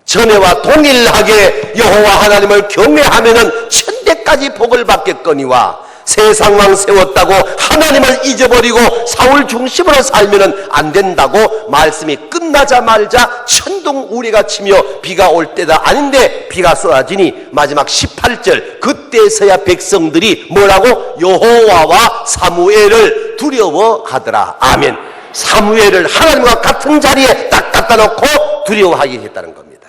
전에와 동일하게 여호와 하나님을 경외하면은 천대까지 복을 받겠거니와 세상 왕 세웠다고 하나님을 잊어버리고 사울 중심으로 살면은 안 된다고 말씀이 끝나자마자 천둥우리가 치며 비가 올 때다 아닌데 비가 쏟아지니 마지막 18절 그때서야 백성들이 뭐라고? 여호와와 사무엘을 두려워하더라. 아멘. 사무엘을 하나님과 같은 자리에 딱 갖다 놓고 두려워하게 했다는 겁니다.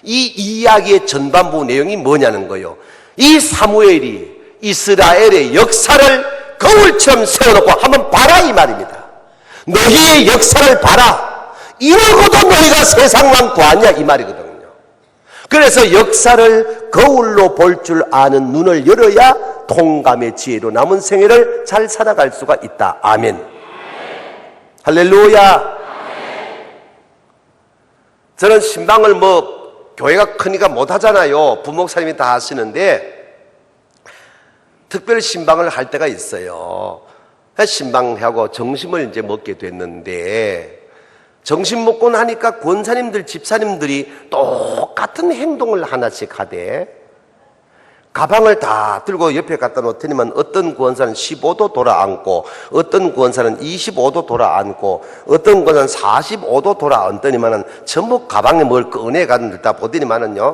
이 이야기의 전반부 내용이 뭐냐는 거예요. 이 사무엘이 이스라엘의 역사를 거울처럼 세워놓고 한번 봐라 이 말입니다. 너희의 역사를 봐라. 이러고도 너희가 세상 왕 구하냐 이 말이거든요. 그래서 역사를 거울로 볼 줄 아는 눈을 열어야 통감의 지혜로 남은 생애를 잘 살아갈 수가 있다. 아멘. 할렐루야. 저는 신방을 교회가 크니까 못하잖아요. 부목사님이 다 하시는데 특별 신방을 할 때가 있어요. 신방하고 점심을 이제 먹게 됐는데 점심 먹고 나니까 권사님들, 집사님들이 똑같은 행동을 하나씩 하대. 가방을 다 들고 옆에 갖다 놓더니만 어떤 권사는 15도 돌아 앉고 어떤 권사는 25도 돌아 앉고 어떤 권사는 45도 돌아 앉더니만은 전부 가방에 뭘 꺼내 가다 보더니만은요.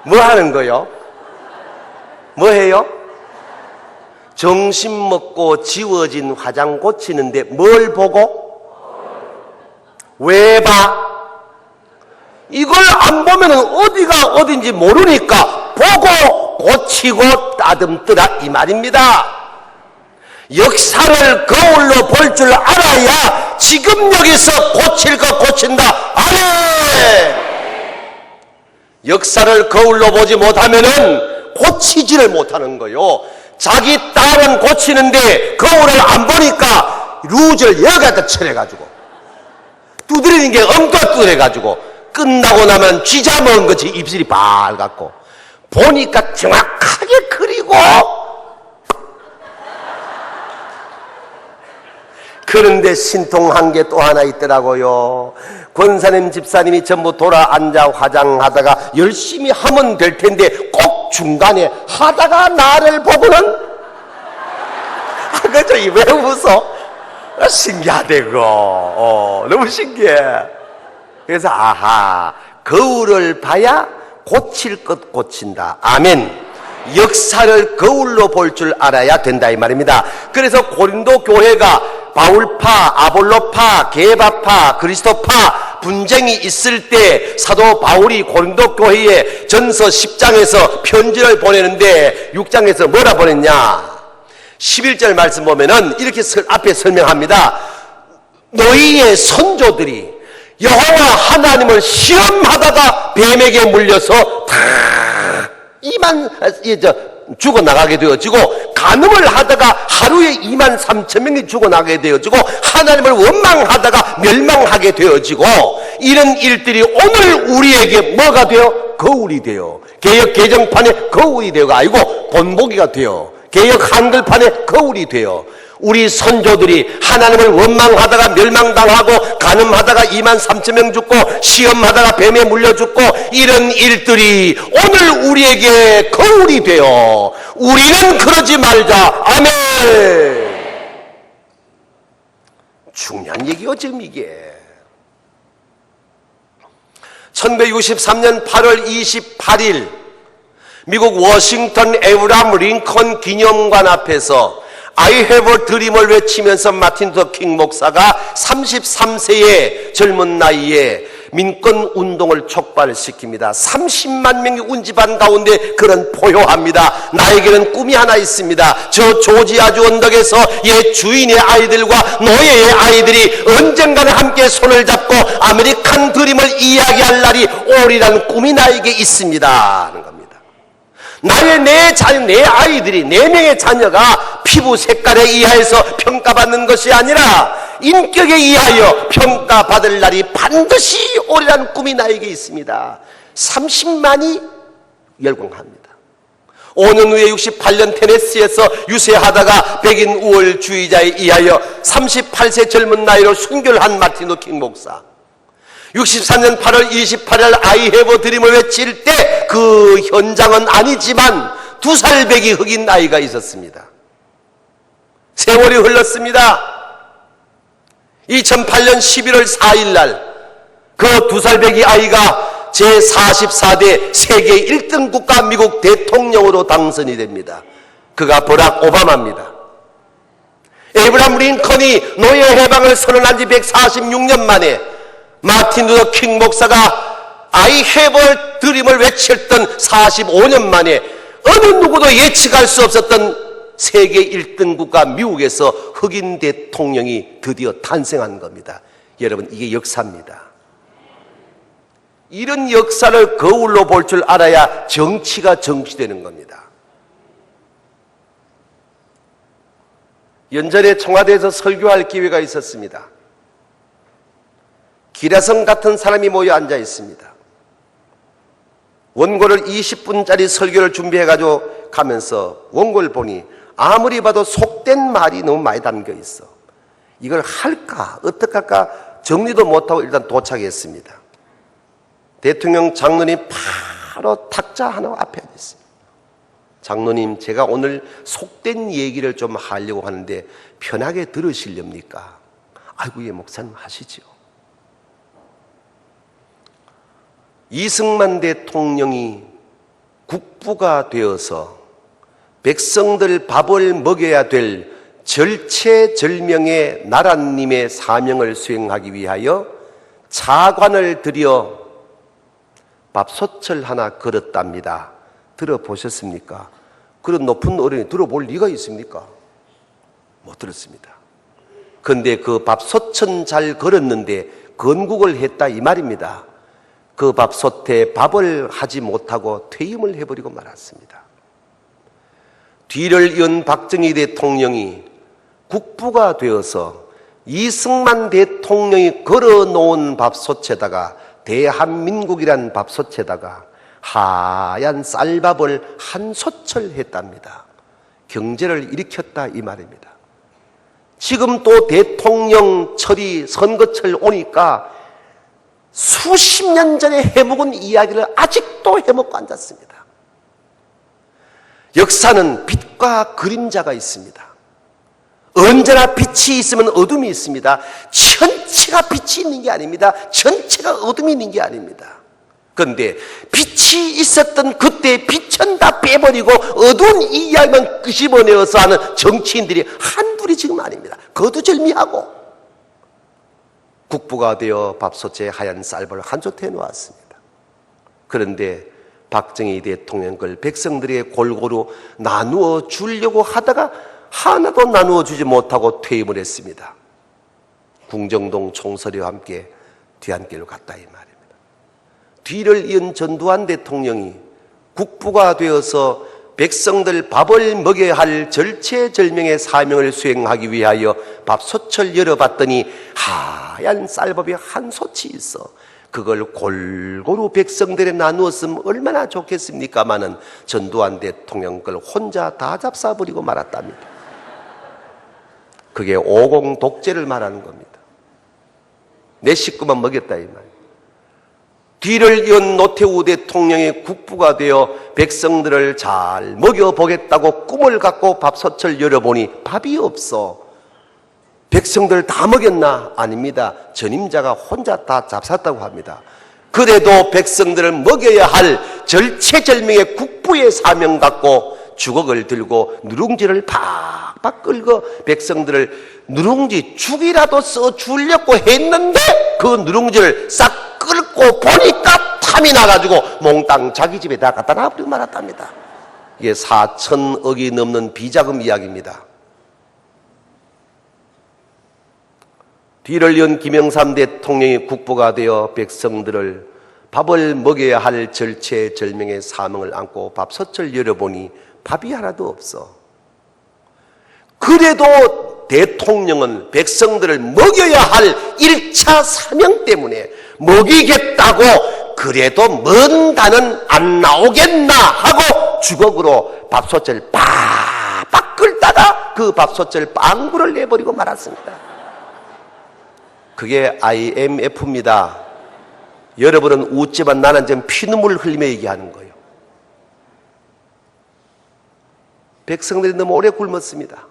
뭐 하는 거요? 뭐 해요? 점심 먹고 지워진 화장 고치는데 뭘 보고? 왜 봐? 이걸 안 보면 어디가 어딘지 모르니까 보고 고치고 따듬더라 이 말입니다. 역사를 거울로 볼 줄 알아야 지금 여기서 고칠 거 고친다. 아멘. 역사를 거울로 보지 못하면은 고치지를 못하는 거요. 자기 딸은 고치는데 거울을 안 보니까 루즈를 여기다 칠해가지고 두드리는 게 엉뚱 두드려가지고 끝나고 나면 쥐자 먹은 거지 입술이 빨갛고 보니까 정확하게 그리고 그런데 신통한 게 또 하나 있더라고요. 권사님 집사님이 전부 돌아 앉아 화장하다가 열심히 하면 될 텐데 꼭 중간에 하다가 나를 보고는 그죠? 왜 웃어? 신기하대 그거. 너무 신기해. 그래서 아하 거울을 봐야 고칠 것 고친다. 아멘. 역사를 거울로 볼 줄 알아야 된다 이 말입니다. 그래서 고린도 교회가 바울파, 아볼로파, 게바파, 그리스도파 분쟁이 있을 때 사도 바울이 고린도 교회에 전서 10장에서 편지를 보내는데 6장에서 뭐라 보냈냐? 11절 말씀 보면은 이렇게 앞에 설명합니다. 너희의 선조들이 여호와 하나님을 시험하다가 뱀에게 물려서 다 죽어나가게 되어지고 간음을 하다가 하루에 2만 3천 명이 죽어나가게 되어지고 하나님을 원망하다가 멸망하게 되어지고 이런 일들이 오늘 우리에게 뭐가 되어? 거울이 되어, 개혁 개정판에 거울이 되어가 아니고 본보기가 되어, 개혁 한글판에 거울이 되어, 우리 선조들이 하나님을 원망하다가 멸망당하고 간음하다가 2만 3천 명 죽고 시험하다가 뱀에 물려 죽고 이런 일들이 오늘 우리에게 거울이 되어 우리는 그러지 말자. 아멘. 중요한 얘기요 지금 이게. 1963년 8월 28일 미국 워싱턴 에브라함 링컨 기념관 앞에서 I have a dream을 외치면서 마틴 루터 킹 목사가 33세의 젊은 나이에 민권운동을 촉발시킵니다. 30만 명이 운집한 가운데 그런 포효합니다. 나에게는 꿈이 하나 있습니다. 저 조지아주 언덕에서 옛 주인의 아이들과 노예의 아이들이 언젠가는 함께 손을 잡고 아메리칸 드림을 이야기할 날이 오리라는 꿈이 나에게 있습니다 하는 겁니다. 내 자녀, 내 아이들이, 4명의 자녀가 피부 색깔에 의하여서 평가받는 것이 아니라 인격에 의하여 평가받을 날이 반드시 오리라는 꿈이 나에게 있습니다. 30만이 열광합니다. 5년 후에 68년 테네시에서 유세하다가 백인 우월주의자에 의하여 38세 젊은 나이로 순교한 마틴 루터 킹 목사. 64년 8월 28일 I have a dream을 외칠 때 그 현장은 아니지만 2살 배기 흑인 아이가 있었습니다. 세월이 흘렀습니다. 2008년 11월 4일 날 그 2살 배기 아이가 제44대 세계 1등 국가 미국 대통령으로 당선이 됩니다. 그가 버락 오바마입니다. 에이브라함 링컨이 노예 해방을 선언한 지 146년 만에 마틴 루터 킹 목사가 I have a dream을 외쳤던 45년 만에 어느 누구도 예측할 수 없었던 세계 1등 국가 미국에서 흑인 대통령이 드디어 탄생한 겁니다. 여러분, 이게 역사입니다. 이런 역사를 거울로 볼 줄 알아야 정치가 정치되는 겁니다. 연전에 청와대에서 설교할 기회가 있었습니다. 기라성 같은 사람이 모여 앉아 있습니다. 원고를 20분짜리 설교를 준비해가지고 가면서 원고를 보니 아무리 봐도 속된 말이 너무 많이 담겨 있어. 이걸 할까 어떡할까 정리도 못하고 일단 도착했습니다. 대통령 장로님 바로 탁자 하나 앞에 앉아 있습니다. 장로님, 제가 오늘 속된 얘기를 좀 하려고 하는데 편하게 들으시렵니까? 아이고, 예, 목사님 하시죠. 이승만 대통령이 국부가 되어서 백성들 밥을 먹여야 될 절체절명의 나라님의 사명을 수행하기 위하여 차관을 들여 밥솥을 하나 걸었답니다. 들어보셨습니까? 그런 높은 어른이 들어볼 리가 있습니까? 못 들었습니다. 그런데 그 밥솥은 잘 걸었는데 건국을 했다 이 말입니다. 그 밥솥에 밥을 하지 못하고 퇴임을 해버리고 말았습니다. 뒤를 이은 박정희 대통령이 국부가 되어서 이승만 대통령이 걸어놓은 밥솥에다가 대한민국이란 밥솥에다가 하얀 쌀밥을 한 솥을 했답니다. 경제를 일으켰다 이 말입니다. 지금 또 대통령철이 선거철 오니까 수십 년 전에 해먹은 이야기를 아직도 해먹고 앉았습니다. 역사는 빛과 그림자가 있습니다. 언제나 빛이 있으면 어둠이 있습니다. 전체가 빛이 있는 게 아닙니다. 전체가 어둠이 있는 게 아닙니다. 그런데 빛이 있었던 그때 빛은 다 빼버리고 어두운 이야기만 끄집어내어서 하는 정치인들이 한둘이 지금 아닙니다. 거두절미하고 국부가 되어 밥솥에 하얀 쌀밥을 한 솥 해놓았습니다. 그런데 박정희 대통령 걸 백성들에게 골고루 나누어 주려고 하다가 하나도 나누어 주지 못하고 퇴임을 했습니다. 궁정동 총서리와 함께 뒤안길로 갔다 이 말입니다. 뒤를 이은 전두환 대통령이 국부가 되어서 백성들 밥을 먹여야 할 절체절명의 사명을 수행하기 위하여 밥솥을 열어봤더니 하얀 쌀밥이 한 솥이 있어. 그걸 골고루 백성들에 나누었으면 얼마나 좋겠습니까마는 전두환 대통령 그걸 혼자 다 잡숴버리고 말았답니다. 그게 50 독재를 말하는 겁니다. 내 식구만 먹였다 이 말이에요. 뒤를 이은 노태우 대통령이 국부가 되어 백성들을 잘 먹여보겠다고 꿈을 갖고 밥솥을 열어보니 밥이 없어. 백성들 다 먹였나? 아닙니다. 전임자가 혼자 다 잡쌌다고 합니다. 그래도 백성들을 먹여야 할 절체절명의 국부의 사명 갖고 주걱을 들고 누룽지를 팍팍 끌고 백성들을 누룽지 죽이라도 써주려고 했는데 그 누룽지를 싹 끌고 보니까 탐이 나가지고 몽땅 자기 집에 다 갖다 놔버리고 말았답니다. 이게 4천억이 넘는 비자금 이야기입니다. 뒤를 이은 김영삼 대통령이 국부가 되어 백성들을 밥을 먹여야 할 절체절명의 사명을 안고 밥솥을 열어보니 밥이 하나도 없어. 그래도 대통령은 백성들을 먹여야 할 1차 사명 때문에 먹이겠다고 그래도 뭔가는 안 나오겠나 하고 주걱으로 밥솥을 빡빡 끌다가 그 밥솥을 빵구를 내버리고 말았습니다. 그게 IMF입니다. 여러분은 웃지만 나는 지금 피눈물 흘리며 얘기하는 거예요. 백성들이 너무 오래 굶었습니다.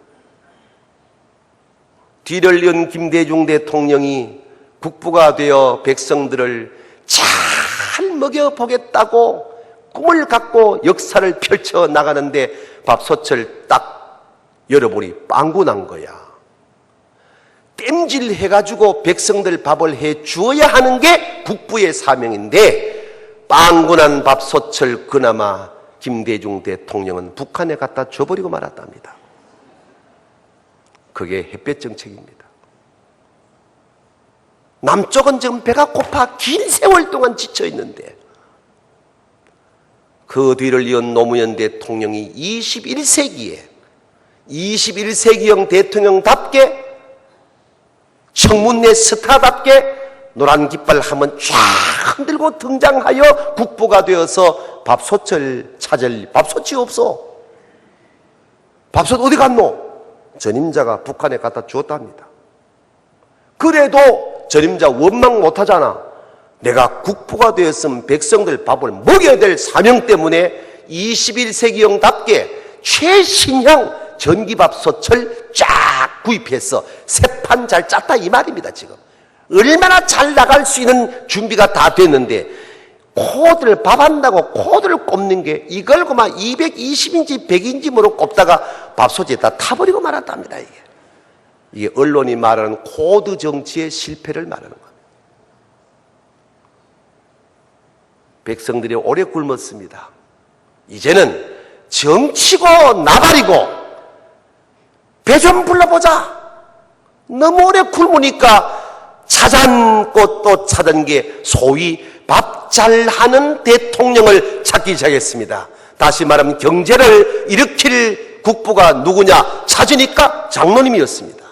뒤를 이은 김대중 대통령이 국부가 되어 백성들을 잘 먹여보겠다고 꿈을 갖고 역사를 펼쳐 나가는데 밥솥을 딱 열어보니 빵구 난 거야. 땜질 해가지고 백성들 밥을 해 주어야 하는 게 국부의 사명인데 빵구 난 밥솥을 그나마 김대중 대통령은 북한에 갖다 줘버리고 말았답니다. 그게 햇볕 정책입니다. 남쪽은 지금 배가 고파 긴 세월 동안 지쳐 있는데 그 뒤를 이은 노무현 대통령이 21세기형 대통령답게 청문회 스타답게 노란 깃발 한번 쫙 흔들고 등장하여 국부가 되어서 밥솥을 찾을 밥솥이 없어. 밥솥 어디 갔노? 전임자가 북한에 갖다 주었답니다. 그래도 전임자 원망 못하잖아. 내가 국부가 되었으면 백성들 밥을 먹여야 될 사명 때문에 21세기형답게 최신형 전기밥솥을 쫙 구입해서 새 판 잘 짰다 이 말입니다. 지금 얼마나 잘 나갈 수 있는 준비가 다 됐는데 코드를 밥한다고 코드를 꼽는 게 이걸 그만 220인치 100인치 모로 꼽다가 밥솥에다 타버리고 말았답니다. 이게 언론이 말하는 코드 정치의 실패를 말하는 겁니다. 백성들이 오래 굶었습니다. 이제는 정치고 나발이고 배 좀 불러보자. 너무 오래 굶으니까 찾았고 또 찾은 게 소위 밥 잘하는 대통령을 찾기 시작했습니다. 다시 말하면 경제를 일으킬 국부가 누구냐 찾으니까 장로님이었습니다.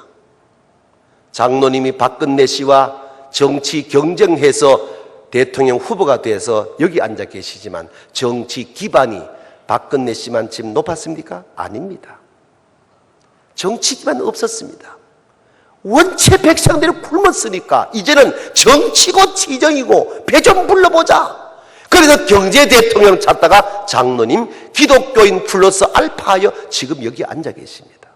장로님이 박근혜 씨와 정치 경쟁해서 대통령 후보가 돼서 여기 앉아 계시지만 정치 기반이 박근혜 씨만 지금 높았습니까? 아닙니다. 정치 기반 없었습니다. 원체 백성들이 굶었으니까 이제는 정치고 지정이고 배 좀 불러보자. 그래서 경제 대통령 찾다가 장로님 기독교인 플러스 알파하여 지금 여기 앉아 계십니다.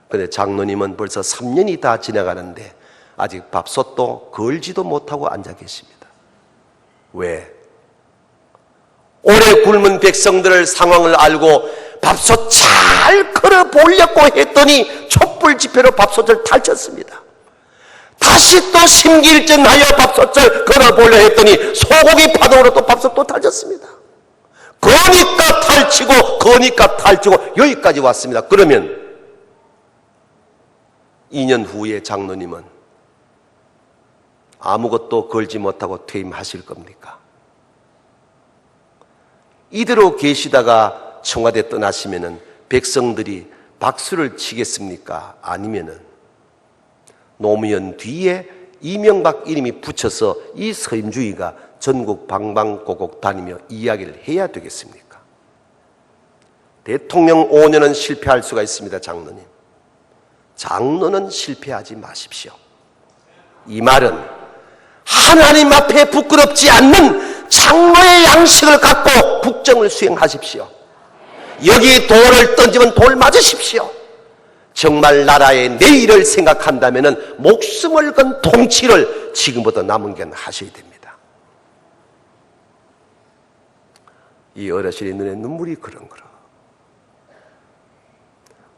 그런데 장로님은 벌써 3년이 다 지나가는데 아직 밥솥도 걸지도 못하고 앉아 계십니다. 왜? 오래 굶은 백성들을 상황을 알고 밥솥 잘 걸어보려고 했더니 촛불 집회로 밥솥을 탈쳤습니다. 다시 또 심기일전하여 밥솥을 걸어보려 했더니 소고기 파동으로 또 밥솥 또 탈쳤습니다. 거니까 탈치고 거니까 탈치고 여기까지 왔습니다. 그러면 2년 후에 장로님은 아무것도 걸지 못하고 퇴임하실 겁니까? 이대로 계시다가 청와대 떠나시면은 백성들이 박수를 치겠습니까? 아니면은 노무현 뒤에 이명박 이름이 붙여서 이 서임주의가 전국 방방곡곡 다니며 이야기를 해야 되겠습니까? 대통령 5년은 실패할 수가 있습니다. 장로님, 장로는 실패하지 마십시오. 이 말은 하나님 앞에 부끄럽지 않는 장로의 양식을 갖고 국정을 수행하십시오. 여기 돌을 던지면 돌 맞으십시오. 정말 나라의 내일을 생각한다면 목숨을 건 통치를 지금부터 남은 견 하셔야 됩니다. 이 어르신의 눈에 눈물이 그렁그렁.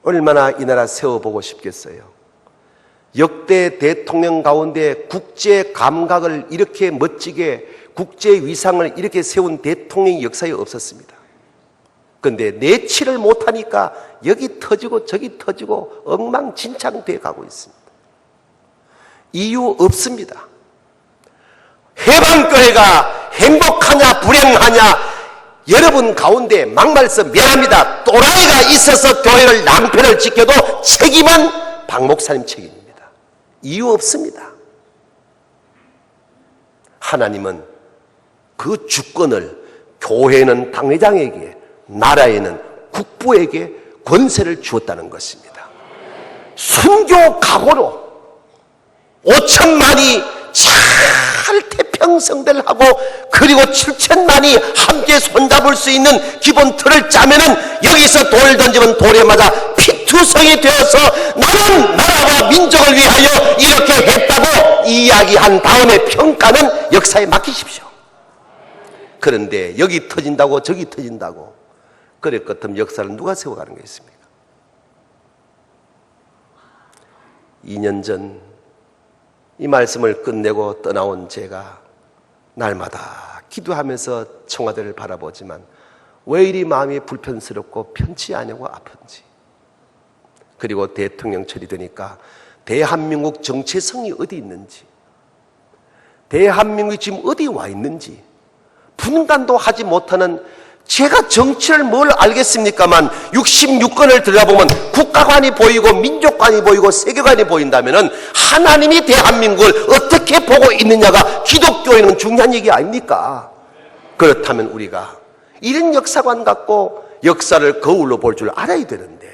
얼마나 이 나라 세워보고 싶겠어요. 역대 대통령 가운데 국제 감각을 이렇게 멋지게, 국제 위상을 이렇게 세운 대통령이 역사에 없었습니다. 그런데 내치를 못하니까 여기 터지고 저기 터지고 엉망진창돼 가고 있습니다. 이유 없습니다. 해방교회가 행복하냐 불행하냐, 여러분 가운데 막말서 미안합니다. 또라이가 있어서 교회를 낭패를 지켜도 책임은 박 목사님 책임입니다. 이유 없습니다. 하나님은 그 주권을 교회는 당회장에게, 나라에는 국부에게 권세를 주었다는 것입니다. 순교 각오로 5천만이 잘 태평성대를 하고 그리고 7천만이 함께 손잡을 수 있는 기본 틀을 짜면은 여기서 돌 던지면 돌에 맞아 피투성이 되어서 나는 나라와 민족을 위하여 이렇게 했다고 이야기한 다음에 평가는 역사에 맡기십시오. 그런데 여기 터진다고 저기 터진다고 그럴 것 같으면 역사를 누가 세워가는 게 있습니까? 2년 전 이 말씀을 끝내고 떠나온 제가 날마다 기도하면서 청와대를 바라보지만 왜 이리 마음이 불편스럽고 편치 않고 아픈지, 그리고 대통령 처리되니까 대한민국 정체성이 어디 있는지, 대한민국이 지금 어디 와 있는지 분간도 하지 못하는, 제가 정치를 뭘 알겠습니까만 66권을 들여다보면 국가관이 보이고 민족관이 보이고 세계관이 보인다면 하나님이 대한민국을 어떻게 보고 있느냐가 기독교에는 중요한 얘기 아닙니까? 그렇다면 우리가 이런 역사관 갖고 역사를 거울로 볼 줄 알아야 되는데,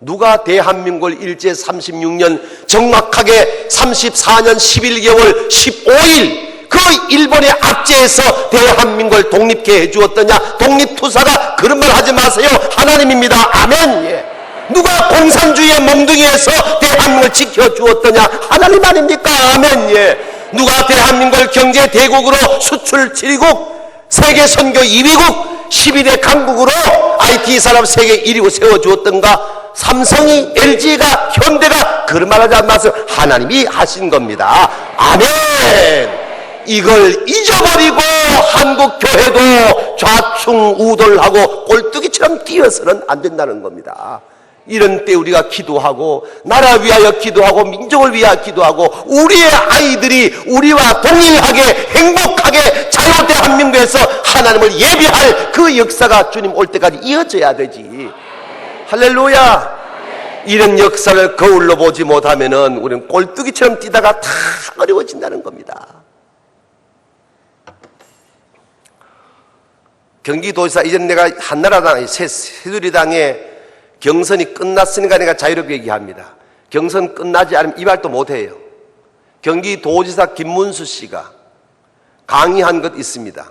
누가 대한민국을 일제 36년 정확하게 34년 11개월 15일 그 일본의 압제에서 대한민국을 독립케 해주었더냐? 독립투사가 그런 말 하지 마세요. 하나님입니다. 아멘. 예. 누가 공산주의의 몽둥이에서 대한민국을 지켜주었더냐? 하나님 아닙니까? 아멘. 예. 누가 대한민국을 경제대국으로 수출 7위국, 세계선교 2위국, 11의 강국으로 IT 산업 세계 1위국 세워주었던가? 삼성이, LG가, 현대가 그런 말 하지 마세요. 하나님이 하신 겁니다. 아멘. 이걸 잊어버리고 한국 교회도 좌충우돌하고 꼴뚜기처럼 뛰어서는 안 된다는 겁니다. 이런 때 우리가 기도하고 나라 위하여 기도하고 민족을 위하여 기도하고 우리의 아이들이 우리와 동일하게 행복하게 자유 대한민국에서 하나님을 예배할 그 역사가 주님 올 때까지 이어져야 되지. 할렐루야. 이런 역사를 거울로 보지 못하면은 우리는 꼴뚜기처럼 뛰다가 다 어려워진다는 겁니다. 경기도지사, 이전 내가 한나라당, 새누리당의 경선이 끝났으니까 내가 자유롭게 얘기합니다. 경선 끝나지 않으면 이 말도 못해요. 경기도지사 김문수 씨가 강의한 것 있습니다.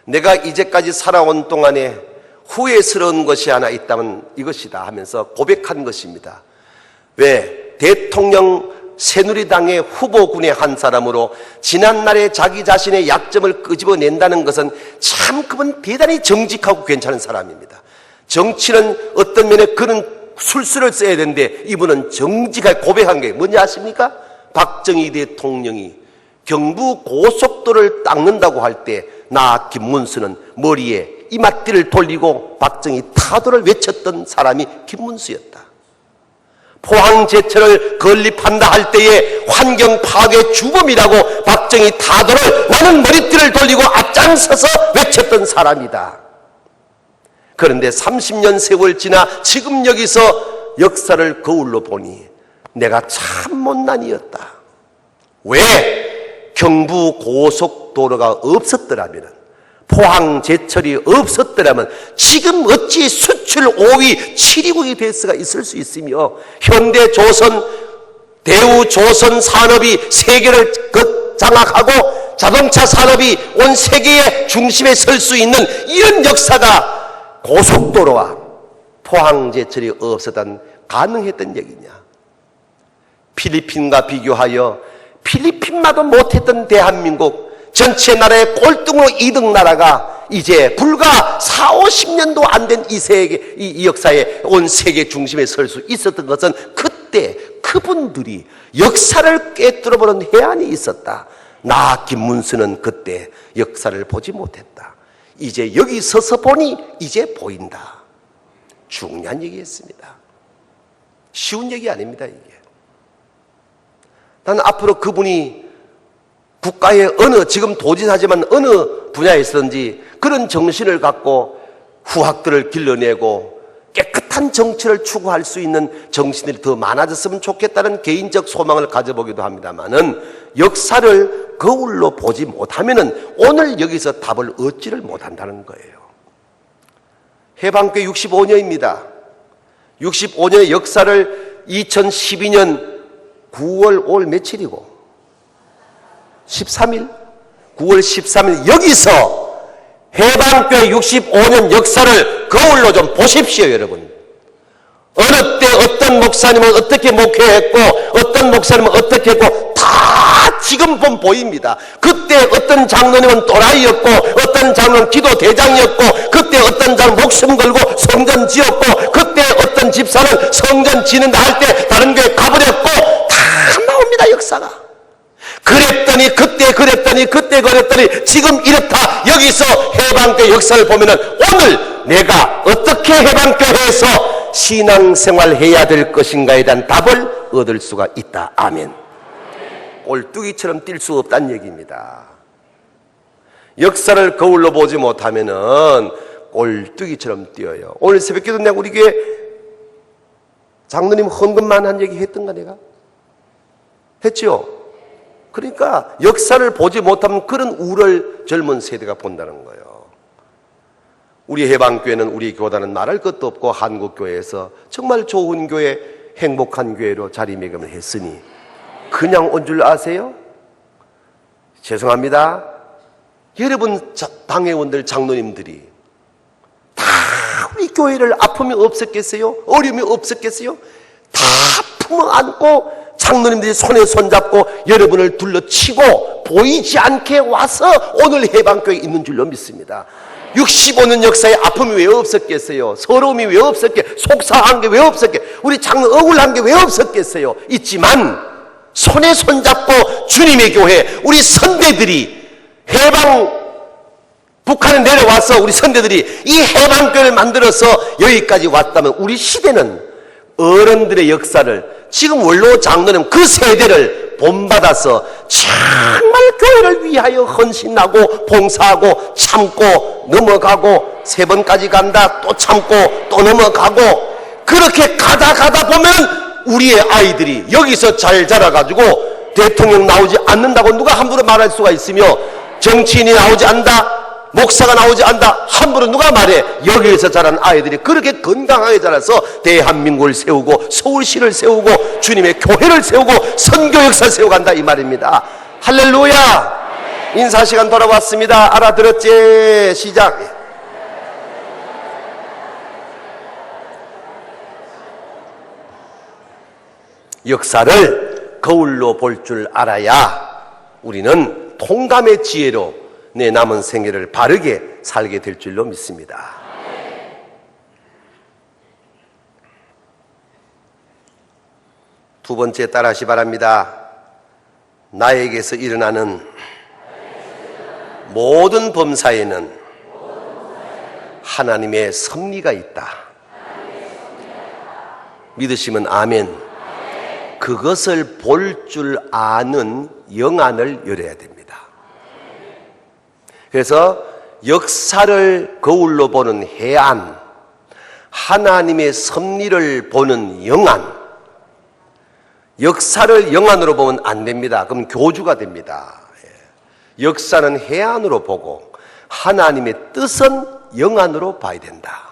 내가 이제까지 살아온 동안에 후회스러운 것이 하나 있다면 이것이다 하면서 고백한 것입니다. 왜? 대통령 새누리당의 후보군의 한 사람으로 지난날에 자기 자신의 약점을 끄집어낸다는 것은 참 그분 대단히 정직하고 괜찮은 사람입니다. 정치는 어떤 면에 그런 술수를 써야 되는데 이분은 정직하게 고백한 게 뭔지 아십니까? 박정희 대통령이 경부 고속도로를 닦는다고 할 때 나 김문수는 머리에 이마띠를 돌리고 박정희 타도를 외쳤던 사람이 김문수였다. 포항제철을 건립한다 할 때에 환경 파괴 주범이라고 박정희 타도를 나는 머리띠를 돌리고 앞장서서 외쳤던 사람이다. 그런데 30년 세월 지나 지금 여기서 역사를 거울로 보니 내가 참 못난이었다. 왜? 경부 고속도로가 없었더라면, 포항 제철이 없었더라면 지금 어찌 수출 5위 7위국이 될 수가 있을 수 있으며, 현대 조선, 대우 조선 산업이 세계를 장악하고 자동차 산업이 온 세계의 중심에 설 수 있는 이런 역사가 고속도로와 포항 제철이 없었던 가능했던 얘기냐? 필리핀과 비교하여 필리핀마도 못했던 대한민국, 전체 나라의 꼴등으로 2등 나라가 이제 불과 40-50년도 안 된 이 세계, 이 역사에 온 세계 중심에 설 수 있었던 것은 그때 그분들이 역사를 꿰뚫어보는 해안이 있었다. 나 김문수는 그때 역사를 보지 못했다. 이제 여기 서서 보니 이제 보인다. 중요한 얘기였습니다. 쉬운 얘기 아닙니다, 이게. 난 앞으로 그분이 국가의 어느, 지금 도지사지만 어느 분야에서든지 그런 정신을 갖고 후학들을 길러내고 깨끗한 정치를 추구할 수 있는 정신들이 더 많아졌으면 좋겠다는 개인적 소망을 가져보기도 합니다만은, 역사를 거울로 보지 못하면은 오늘 여기서 답을 얻지를 못한다는 거예요. 해방괴 65년입니다. 65년의 역사를 2012년 9월 5일 며칠이고 13일? 9월 13일 여기서 해방괴 65년 역사를 거울로 좀 보십시오, 여러분. 어느 때 어떤 목사님은 어떻게 목회했고 어떤 목사님은 어떻게 했고 다 지금 보입니다. 그때 어떤 장로님은 또라이였고 어떤 장로는 기도 대장이었고 그때 어떤 장로는 목숨 걸고 성전 지었고 그때 어떤 집사는 성전 지는다 할 때 다른 교회 가버렸고 다 나옵니다, 역사가. 그랬더니 그때 그랬더니 그때 그랬더니 지금 이렇다. 여기서 해방교회 역사를 보면은 오늘 내가 어떻게 해방교회에서 신앙생활 해야 될 것인가에 대한 답을 얻을 수가 있다. 아멘. 꼴뚜기처럼 뛸 수 없다는 얘기입니다. 역사를 거울로 보지 못하면은 꼴뚜기처럼 뛰어요. 오늘 새벽기도 내가 우리 교회 장로님 헌금만 한 얘기 했던가 내가? 했지요? 그러니까 역사를 보지 못하면 그런 우를 젊은 세대가 본다는 거예요. 우리 해방교회는, 우리 교단은 말할 것도 없고 한국교회에서 정말 좋은 교회, 행복한 교회로 자리매김을 했으니 그냥 온 줄 아세요? 죄송합니다. 여러분 당회원들, 장로님들이 다 우리 교회를 아픔이 없었겠어요? 어려움이 없었겠어요? 다 품어안고 장로님들이 손에 손잡고 여러분을 둘러치고 보이지 않게 와서 오늘 해방교회에 있는 줄로 믿습니다. 65년 역사에 아픔이 왜 없었겠어요? 서러움이 왜 없었겠어요? 속상한 게 왜 없었겠어요? 우리 장로 억울한 게 왜 없었겠어요? 있지만 손에 손잡고 주님의 교회, 우리 선배들이 북한에 내려와서 우리 선배들이 이 해방교회를 만들어서 여기까지 왔다면 우리 시대는 어른들의 역사를, 지금 원로 장로는 그 세대를 본받아서 정말 교회를 위하여 헌신하고 봉사하고 참고 넘어가고 3번까지 간다, 또 참고 또 넘어가고 그렇게 가다 보면 우리의 아이들이 여기서 잘 자라가지고 대통령 나오지 않는다고 누가 함부로 말할 수가 있으며, 정치인이 나오지 않는다, 목사가 나오지 않는다 함부로 누가 말해? 여기에서 자란 아이들이 그렇게 건강하게 자라서 대한민국을 세우고 서울시를 세우고 주님의 교회를 세우고 선교 역사를 세워간다 이 말입니다. 할렐루야. 인사시간 돌아왔습니다. 알아들었지? 시작. 역사를 거울로 볼 줄 알아야 우리는 통감의 지혜로 내 남은 생애를 바르게 살게 될 줄로 믿습니다. 두 번째 따라하시 바랍니다. 나에게서 일어나는 모든 범사에는 하나님의 섭리가 있다. 믿으시면 아멘. 그것을 볼 줄 아는 영안을 열어야 됩니다. 그래서 역사를 거울로 보는 해안, 하나님의 섭리를 보는 영안, 역사를 영안으로 보면 안 됩니다. 그럼 교주가 됩니다. 역사는 해안으로 보고 하나님의 뜻은 영안으로 봐야 된다.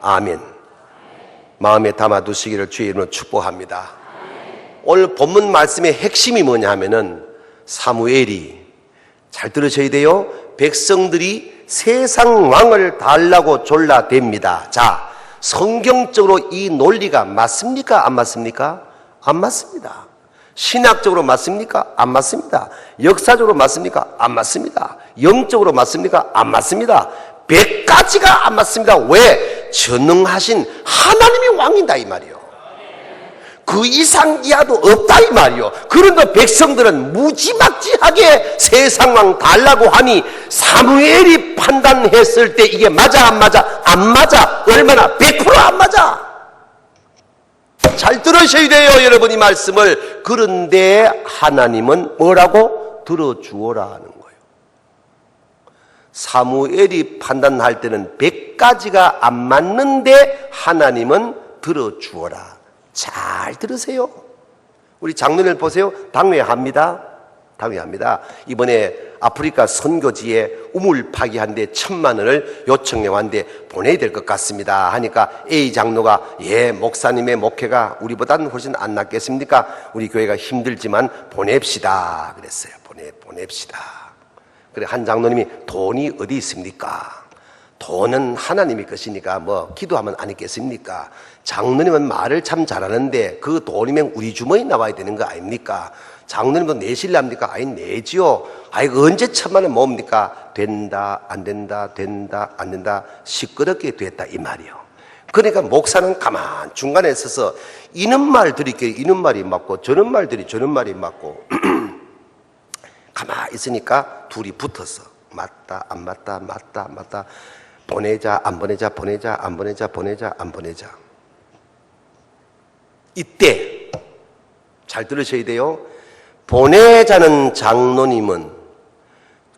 아멘. 마음에 담아두시기를 주의 이름으로 축복합니다. 오늘 본문 말씀의 핵심이 뭐냐 하면은 사무엘이, 잘 들으셔야 돼요, 백성들이 세상 왕을 달라고 졸라댑니다. 자, 성경적으로 이 논리가 맞습니까? 안 맞습니까? 안 맞습니다. 신학적으로 맞습니까? 안 맞습니다. 역사적으로 맞습니까? 안 맞습니다. 영적으로 맞습니까? 안 맞습니다. 100가지가 안 맞습니다. 왜? 전능하신 하나님이 왕이다 이 말이요. 그 이상 이하도 없다 이 말이요. 그런데 백성들은 무지막지하게 세상 왕 달라고 하니 사무엘이 판단했을 때 이게 맞아 안 맞아? 안 맞아. 얼마나? 100%안 맞아. 잘 들으셔야 돼요 여러분 이 말씀을. 그런데 하나님은 뭐라고? 들어주어라 하는 거예요. 사무엘이 판단할 때는 100가지가 안 맞는데 하나님은 들어주어라. 잘 들으세요. 우리 장로님 보세요. 당회합니다. 당회합니다. 이번에 아프리카 선교지에 우물 파기한데 1,000만 원을 요청해 왔는데 보내야 될 것 같습니다 하니까 A 장로가, 예, 목사님의 목회가 우리보다는 훨씬 안 낫겠습니까? 우리 교회가 힘들지만 보냅시다 그랬어요. 보냅시다. 그래 한 장로님이, 돈이 어디 있습니까? 돈은 하나님이 것이니까 뭐 기도하면 안 있겠습니까? 장로님은 말을 참 잘하는데 그 돈이면 우리 주머니 나와야 되는 거 아닙니까? 장로님도 내실랍니까? 아니 내지요. 아이 언제 1,000만 원 모읍니까? 된다 안 된다 된다 안 된다 시끄럽게 됐다 이 말이요. 그러니까 목사는 가만 중간에 서서 이는 말 드릴게요. 이는 말이 맞고 저는 말 드리 저는 말이 맞고 가만 있으니까 둘이 붙어서 맞다 안 맞다 맞다 안 맞다 보내자 안 보내자 보내자 안 보내자 보내자 안 보내자. 이때 잘 들으셔야 돼요. 보내자는 장로님은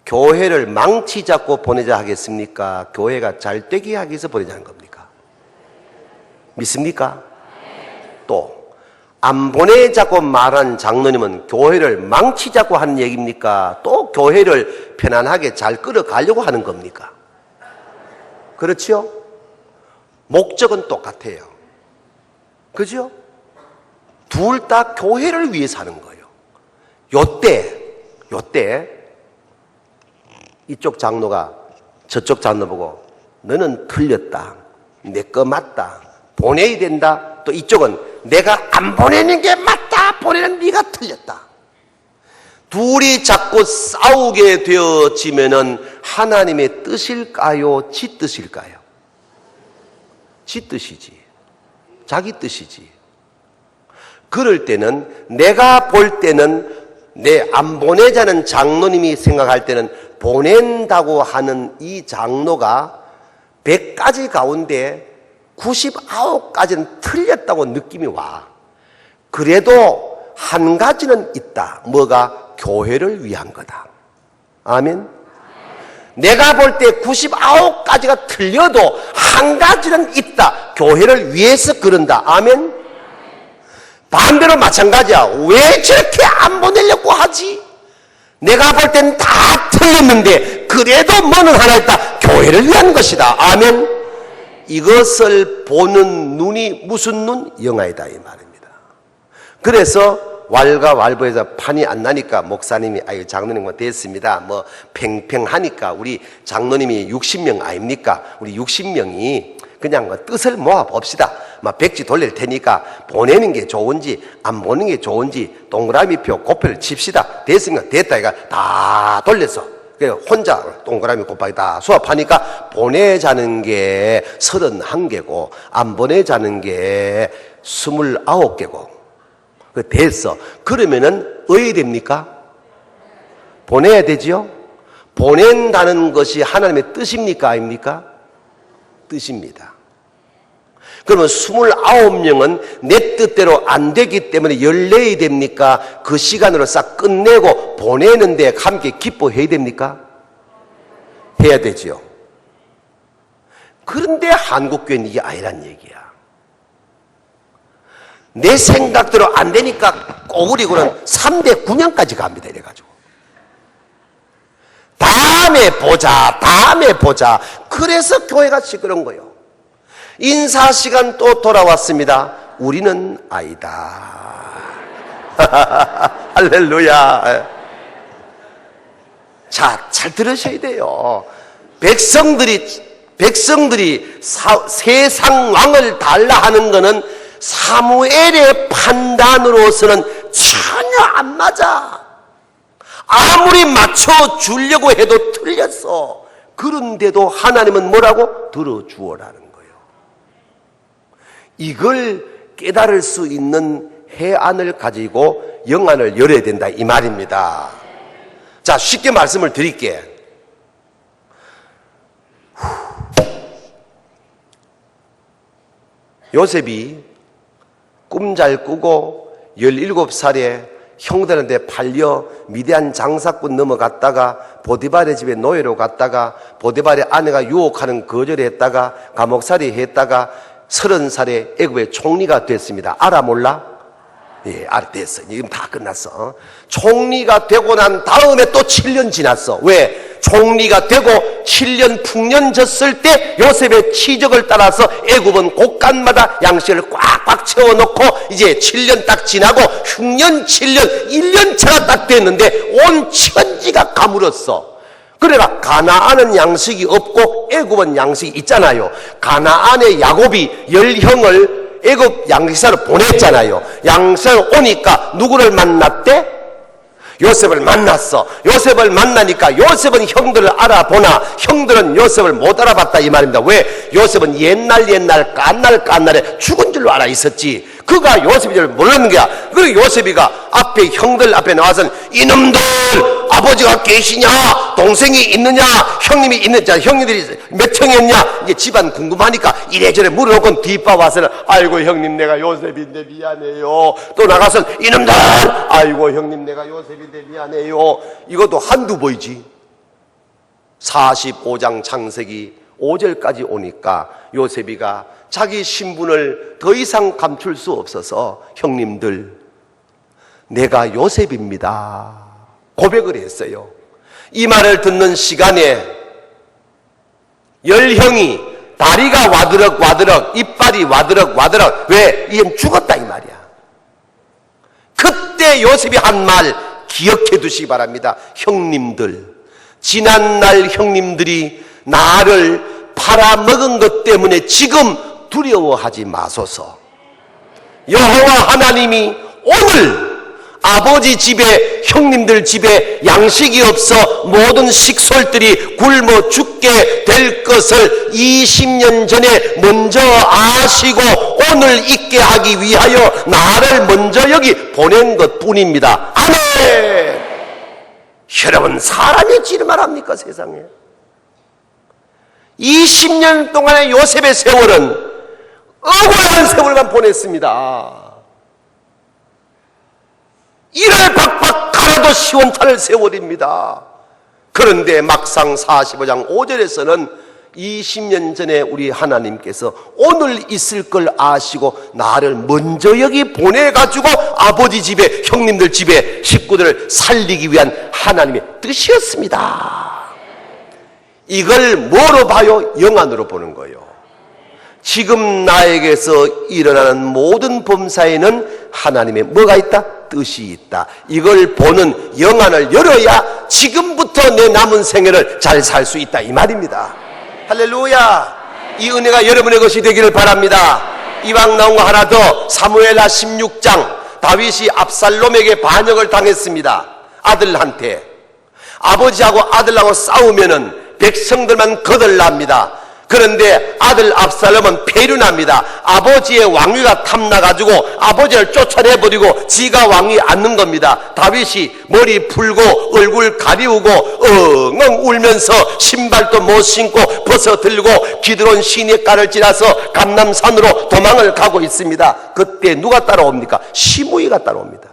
교회를 망치 잡고 보내자 하겠습니까? 교회가 잘 되게 하기 위해서 보내자는 겁니까? 믿습니까? 또 안 보내자고 말한 장로님은 교회를 망치 잡고 하는 얘기입니까? 또 교회를 편안하게 잘 끌어가려고 하는 겁니까? 그렇죠? 목적은 똑같아요. 그죠? 둘 다 교회를 위해서 하는 거예요. 요때 이쪽 장로가 저쪽 장로 보고 너는 틀렸다. 내 거 맞다. 보내야 된다. 또 이쪽은 내가 안 보내는 게 맞다. 보내는 네가 틀렸다. 둘이 자꾸 싸우게 되어지면은 하나님의 뜻일까요? 지 뜻일까요? 지 뜻이지. 자기 뜻이지. 그럴 때는 내가 볼 때는 내 안 보내자는 장로님이 생각할 때는 보낸다고 하는 이 장로가 100가지 가운데 99가지는 틀렸다고 느낌이 와. 그래도 한 가지는 있다. 뭐가? 교회를 위한 거다. 아멘. 내가 볼 때 99가지가 틀려도 한 가지는 있다. 교회를 위해서 그런다. 아멘. 반대로 마찬가지야. 왜 저렇게 안 보내려고 하지? 내가 볼 땐 다 틀렸는데 그래도 뭐는 하나 있다. 교회를 위한 것이다. 아멘. 이것을 보는 눈이 무슨 눈? 영아이다 이 말입니다. 그래서 왈가왈부해서 판이 안 나니까 목사님이 아유 장로님 됐습니다. 뭐 팽팽하니까 우리 장로님이 60명 아닙니까? 우리 60명이 그냥 뜻을 모아 봅시다. 막 백지 돌릴 테니까 보내는 게 좋은지 안 보내는 게 좋은지 동그라미표 곱표를 칩시다. 됐으니까 됐다 이가 다 돌려서 혼자 동그라미 곱하기 다 수합하니까 보내자는 게 31개고 안 보내자는 게 29개고 됐어. 그러면은 어디 됩니까? 보내야 되지요? 보낸다는 것이 하나님의 뜻입니까? 아닙니까? 뜻입니다. 그러면 29명은 내 뜻대로 안 되기 때문에 열내야 됩니까? 그 시간으로 싹 끝내고 보내는데 함께 기뻐해야 됩니까? 해야 되지요. 그런데 한국교회는 이게 아니란 얘기야. 내 생각대로 안 되니까 꼬부리고는 3대 군형까지 갑니다. 이래가지고 다음에 보자. 그래서 교회가 시끄러운 거예요. 인사시간 또 돌아왔습니다. 우리는 아니다. 할렐루야. 자, 잘 들으셔야 돼요. 백성들이 세상 왕을 달라 하는 것은 사무엘의 판단으로서는 전혀 안 맞아. 아무리 맞춰주려고 해도 틀렸어. 그런데도 하나님은 뭐라고? 들어주어라는 거예요. 이걸 깨달을 수 있는 해안을 가지고 영안을 열어야 된다 이 말입니다. 자, 쉽게 말씀을 드릴게. 요셉이 꿈 잘 꾸고 17살에 형들한테 팔려 미디안 장사꾼 넘어갔다가 보디발의 집에 노예로 갔다가 보디발의 아내가 유혹하는 거절을 했다가 감옥살이 했다가 30살에 애굽의 총리가 됐습니다. 알아 몰라? 예, 됐어. 지금 다 끝났어. 총리가 되고 난 다음에 또 7년 지났어. 왜? 총리가 되고 7년 풍년졌을 때 요셉의 치적을 따라서 애굽은 곳간마다 양식을 꽉꽉 채워놓고 이제 7년 딱 지나고 흉년 7년 1년차가 딱 됐는데 온 천지가 가물었어. 그래가 가나안은 양식이 없고 애굽은 양식이 있잖아요. 가나안의 야곱이 10형을 애굽 양식사로 보냈잖아요. 양식사로 오니까 누구를 만났대? 요셉을 만났어. 요셉을 만나니까 요셉은 형들을 알아보나 형들은 요셉을 못 알아봤다 이 말입니다. 왜? 요셉은 옛날 깐날에 죽은 줄로 알아 있었지. 그가 요셉인 줄 몰랐는 거야. 그리고 요셉이가 앞에 형들 앞에 나와서 이놈들 아버지가 계시냐? 동생이 있느냐? 형님이 있느냐? 형님들이 몇 형이었냐? 이제 집안 궁금하니까 이래저래 물어놓고 뒷바 와서는 아이고 형님 내가 요셉인데 미안해요. 또 나가서 이놈들 아이고 형님 내가 요셉인데 미안해요. 이것도 한두 보이지. 45장 창세기 5절까지 오니까 요셉이가 자기 신분을 더 이상 감출 수 없어서 형님들 내가 요셉입니다 고백을 했어요. 이 말을 듣는 시간에 10형이 다리가 와드럭 이빨이 와드럭 왜? 이엔 죽었다 이 말이야. 그때 요셉이 한 말 기억해 두시기 바랍니다. 형님들, 지난날 형님들이 나를 팔아먹은 것 때문에 지금 두려워하지 마소서. 여호와 하나님이 오늘 아버지 집에 형님들 집에 양식이 없어 모든 식솔들이 굶어 죽게 될 것을 20년 전에 먼저 아시고 오늘 있게 하기 위하여 나를 먼저 여기 보낸 것 뿐입니다. 아멘. 여러분 사람이 지르말 합니까 세상에? 20년 동안의 요셉의 세월은 억울한 세월만 보냈습니다. 이를 박박 갈아도 시원찮을 세월입니다. 그런데 막상 45장 5절에서는 20년 전에 우리 하나님께서 오늘 있을 걸 아시고 나를 먼저 여기 보내가지고 아버지 집에 형님들 집에 식구들을 살리기 위한 하나님의 뜻이었습니다. 이걸 뭐로 봐요? 영안으로 보는 거예요. 지금 나에게서 일어나는 모든 범사에는 하나님의 뭐가 있다? 뜻이 있다. 이걸 보는 영안을 열어야 지금부터 내 남은 생애를 잘 살 수 있다 이 말입니다. 할렐루야. 이 은혜가 여러분의 것이 되기를 바랍니다. 이왕 나온 거 하나 더. 사무엘하 16장 다윗이 압살롬에게 반역을 당했습니다. 아들한테. 아버지하고 아들하고 싸우면은 백성들만 거들납니다. 그런데 아들 압살롬은 패륜합니다. 아버지의 왕위가 탐나가지고 아버지를 쫓아내버리고 지가 왕위 앉는 겁니다. 다윗이 머리 풀고 얼굴 가리우고 엉엉 울면서 신발도 못 신고 벗어 들고 기드론 시냇가를 지나서 감람산으로 도망을 가고 있습니다. 그때 누가 따라옵니까? 시므이가 따라옵니다.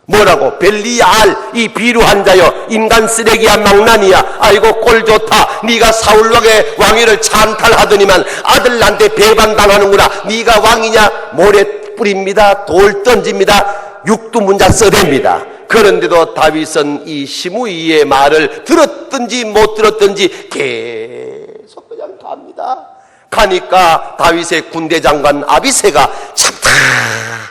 뭐라고? 벨리알 이 비루한 자여, 인간 쓰레기야, 망나니야, 아이고 꼴 좋다. 네가 사울왕의 왕위를 찬탈하더니만 아들한테 배반당하는구나. 네가 왕이냐? 모래 뿌립니다. 돌 던집니다. 육두문자 써댑니다. 그런데도 다윗은 이 시므이의 말을 들었든지 못 들었든지 계속 그냥 갑니다. 가니까 다윗의 군대 장관 아비새가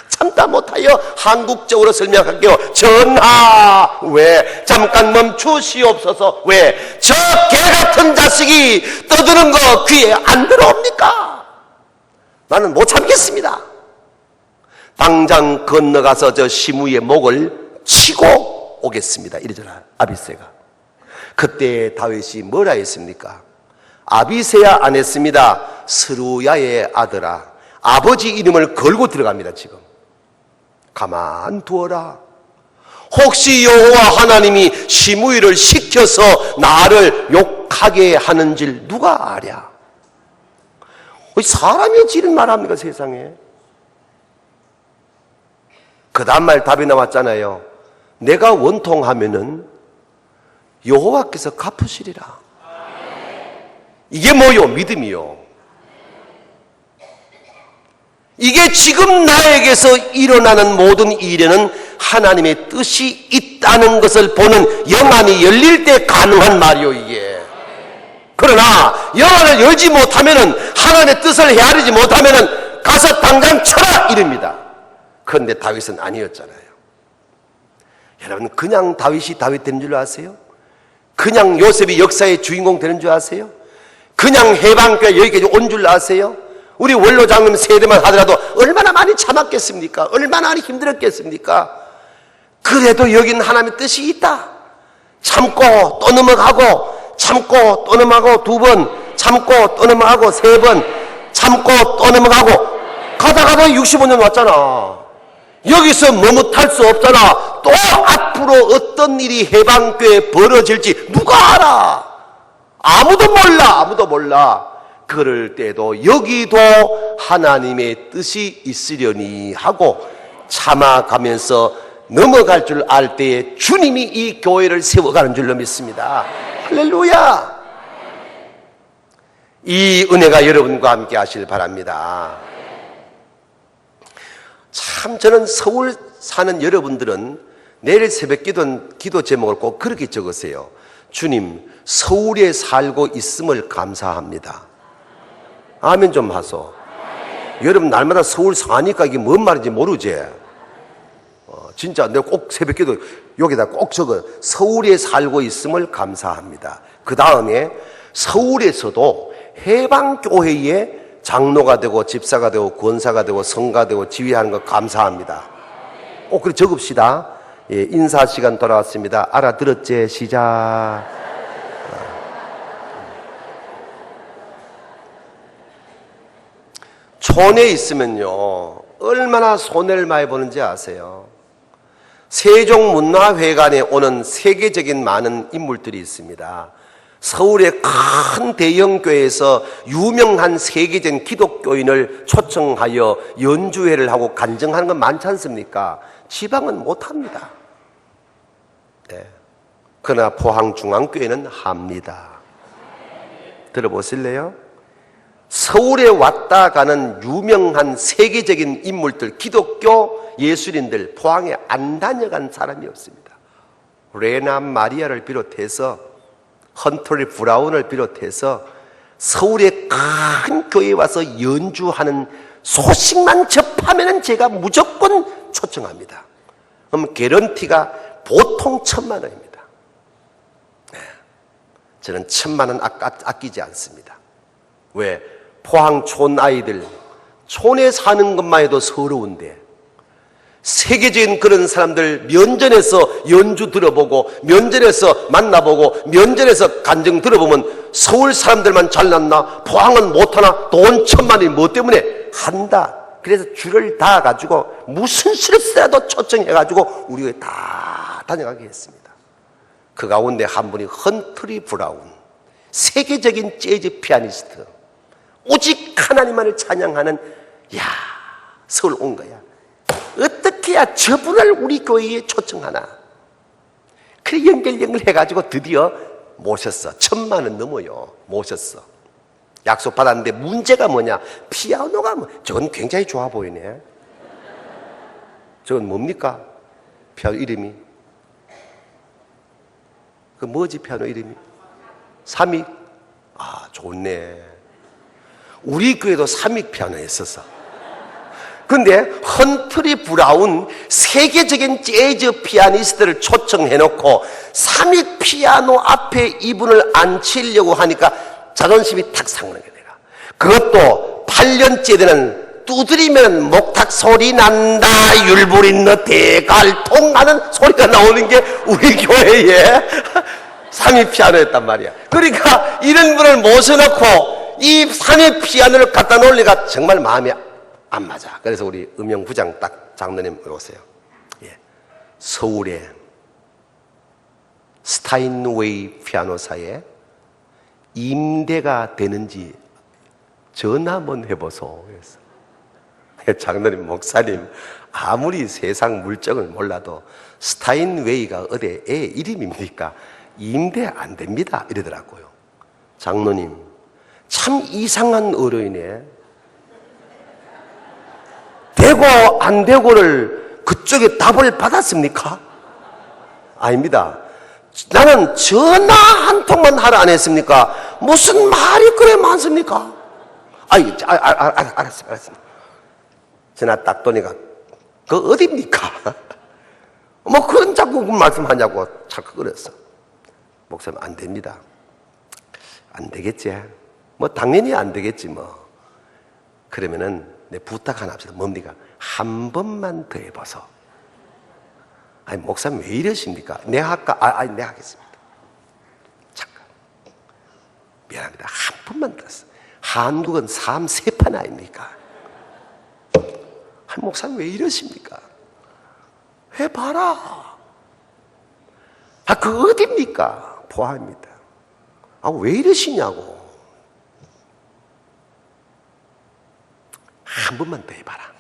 참다 못하여 한국적으로 설명할게요. 전하, 왜 잠깐 멈추시옵소서. 왜 저 개같은 자식이 떠드는 거 귀에 안 들어옵니까? 나는 못 참겠습니다. 당장 건너가서 저 시므이의 목을 치고 오겠습니다. 이러잖아 아비새가. 그때 다윗이 뭐라 했습니까? 아비새야 안 했습니다. 스루야의 아들아, 아버지 이름을 걸고 들어갑니다. 지금 가만두어라. 혹시 여호와 하나님이 시므이를 시켜서 나를 욕하게 하는 줄 누가 아랴? 사람이 지른 말합니까 세상에? 그 다음 말 답이 나왔잖아요. 내가 원통하면은 여호와께서 갚으시리라. 이게 뭐요? 믿음이요. 이게 지금 나에게서 일어나는 모든 일에는 하나님의 뜻이 있다는 것을 보는 영안이 열릴 때 가능한 말이요 이게. 그러나 영안을 열지 못하면은, 하나님의 뜻을 헤아리지 못하면은 가서 당장 쳐라 이럽니다. 그런데 다윗은 아니었잖아요. 여러분, 그냥 다윗이 다윗 되는 줄 아세요? 그냥 요셉이 역사의 주인공 되는 줄 아세요? 그냥 해방교회 여기까지 온 줄 아세요? 우리 원로 장로님 세대만 하더라도 얼마나 많이 참았겠습니까? 얼마나 많이 힘들었겠습니까? 그래도 여기는 하나님의 뜻이 있다. 참고 또 넘어가고, 참고 또 넘어가고, 2번 참고 또 넘어가고, 3번 참고 또 넘어가고, 가다가도 65년 왔잖아. 여기서 머뭇할 수 없잖아. 또 앞으로 어떤 일이 해방교회에 벌어질지 누가 알아? 아무도 몰라. 아무도 몰라. 그럴 때도 여기도 하나님의 뜻이 있으려니 하고 참아가면서 넘어갈 줄 알 때에 주님이 이 교회를 세워가는 줄로 믿습니다. 할렐루야. 이 은혜가 여러분과 함께 하시길 바랍니다. 참, 저는 서울 사는 여러분들은 내일 새벽 기도 제목을 꼭 그렇게 적으세요. 주님, 서울에 살고 있음을 감사합니다. 아멘 좀 하소. 여러분, 날마다 서울 사니까 이게 뭔 말인지 모르지? 진짜 내가 꼭 새벽 기도 여기다 꼭 적어. 서울에 살고 있음을 감사합니다. 그 다음에 서울에서도 해방교회에 장로가 되고 집사가 되고 권사가 되고 성가 되고 지휘하는 거 감사합니다. 꼭 그렇게 적읍시다. 예, 인사 시간 돌아왔습니다. 알아들었지? 시작. 촌에 있으면요 얼마나 손해를 많이 보는지 아세요? 세종문화회관에 오는 세계적인 많은 인물들이 있습니다. 서울의 큰 대형교회에서 유명한 세계적인 기독교인을 초청하여 연주회를 하고 간증하는 건 많지 않습니까? 지방은 못합니다. 네. 그러나 포항중앙교회는 합니다. 들어보실래요? 서울에 왔다 가는 유명한 세계적인 인물들, 기독교 예술인들 포항에 안 다녀간 사람이 없습니다. 레나 마리아를 비롯해서 헌터리 브라운을 비롯해서 서울의 큰 교회에 와서 연주하는 소식만 접하면 제가 무조건 초청합니다. 그럼 개런티가 보통 1,000만 원입니다. 네. 저는 1,000만 원 아끼지 않습니다. 왜? 포항촌 아이들, 촌에 사는 것만 해도 서러운데 세계적인 그런 사람들 면전에서 연주 들어보고, 면전에서 만나보고, 면전에서 간증 들어보면 서울 사람들만 잘났나? 포항은 못하나? 돈 1,000만 원이 뭐 때문에? 한다. 그래서 줄을 다 가지고 무슨 수를 써도 초청해가지고 우리 교회 다 다녀가게 했습니다. 그 가운데 한 분이 헌트리 브라운, 세계적인 재즈 피아니스트, 오직 하나님만을 찬양하는, 야, 서울 온 거야. 어떻게 그래야 저분을 우리 교회에 초청하나. 그래 연결해가지고 드디어 모셨어. 1,000만 원 넘어요. 모셨어. 약속 받았는데 문제가 뭐냐? 피아노가 저건 굉장히 좋아 보이네. 저건 뭡니까? 피아노 이름이? 그 뭐지 피아노 이름이? 삼익? 아 좋네. 우리 교회도 삼익 피아노 했었어. 근데 헌트리 브라운 세계적인 재즈 피아니스트를 초청해놓고 삼익 피아노 앞에 이분을 앉히려고 하니까 자존심이 탁 상하는 게 내가. 그것도 8년째 되는 두드리면 목탁 소리 난다 율부린 너 대갈통 하는 소리가 나오는 게 우리 교회에 삼익 피아노였단 말이야. 그러니까 이런 분을 모셔놓고 이 삼익 피아노를 갖다 놓으니까 정말 마음이 안 맞아. 그래서 우리 음영부장 딱 장로님 오세요. 예. 서울에 스타인웨이 피아노사에 임대가 되는지 전화 한번 해보소. 그래서 장로님 목사님 아무리 세상 물정을 몰라도 스타인웨이가 어디 애 이름입니까? 임대 안 됩니다. 이러더라고요. 장로님 참 이상한 어른이네. 되고 안 되고를 그쪽에 답을 받았습니까? 아닙니다. 나는 전화 한 통만 하라 안 했습니까? 무슨 말이 그래 많습니까? 알았어. 전화 딱 도니까 그 어딥니까? 뭐 그런 자꾸 말씀하냐고 자꾸 그랬어. 목사님 안 됩니다. 안 되겠지. 뭐 당연히 안 되겠지 뭐. 그러면은 내 부탁 하나 합시다. 뭡니까? 한 번만 더 해봐서. 아니 목사님 왜 이러십니까? 내가 할까? 내가 하겠습니다. 잠깐. 미안합니다. 한 번만 더 했어. 한국은 3판 아닙니까? 아니 목사님 왜 이러십니까? 해봐라. 그 어딥니까? 포함입니다. 왜 이러시냐고. 한 번만 더 해봐라.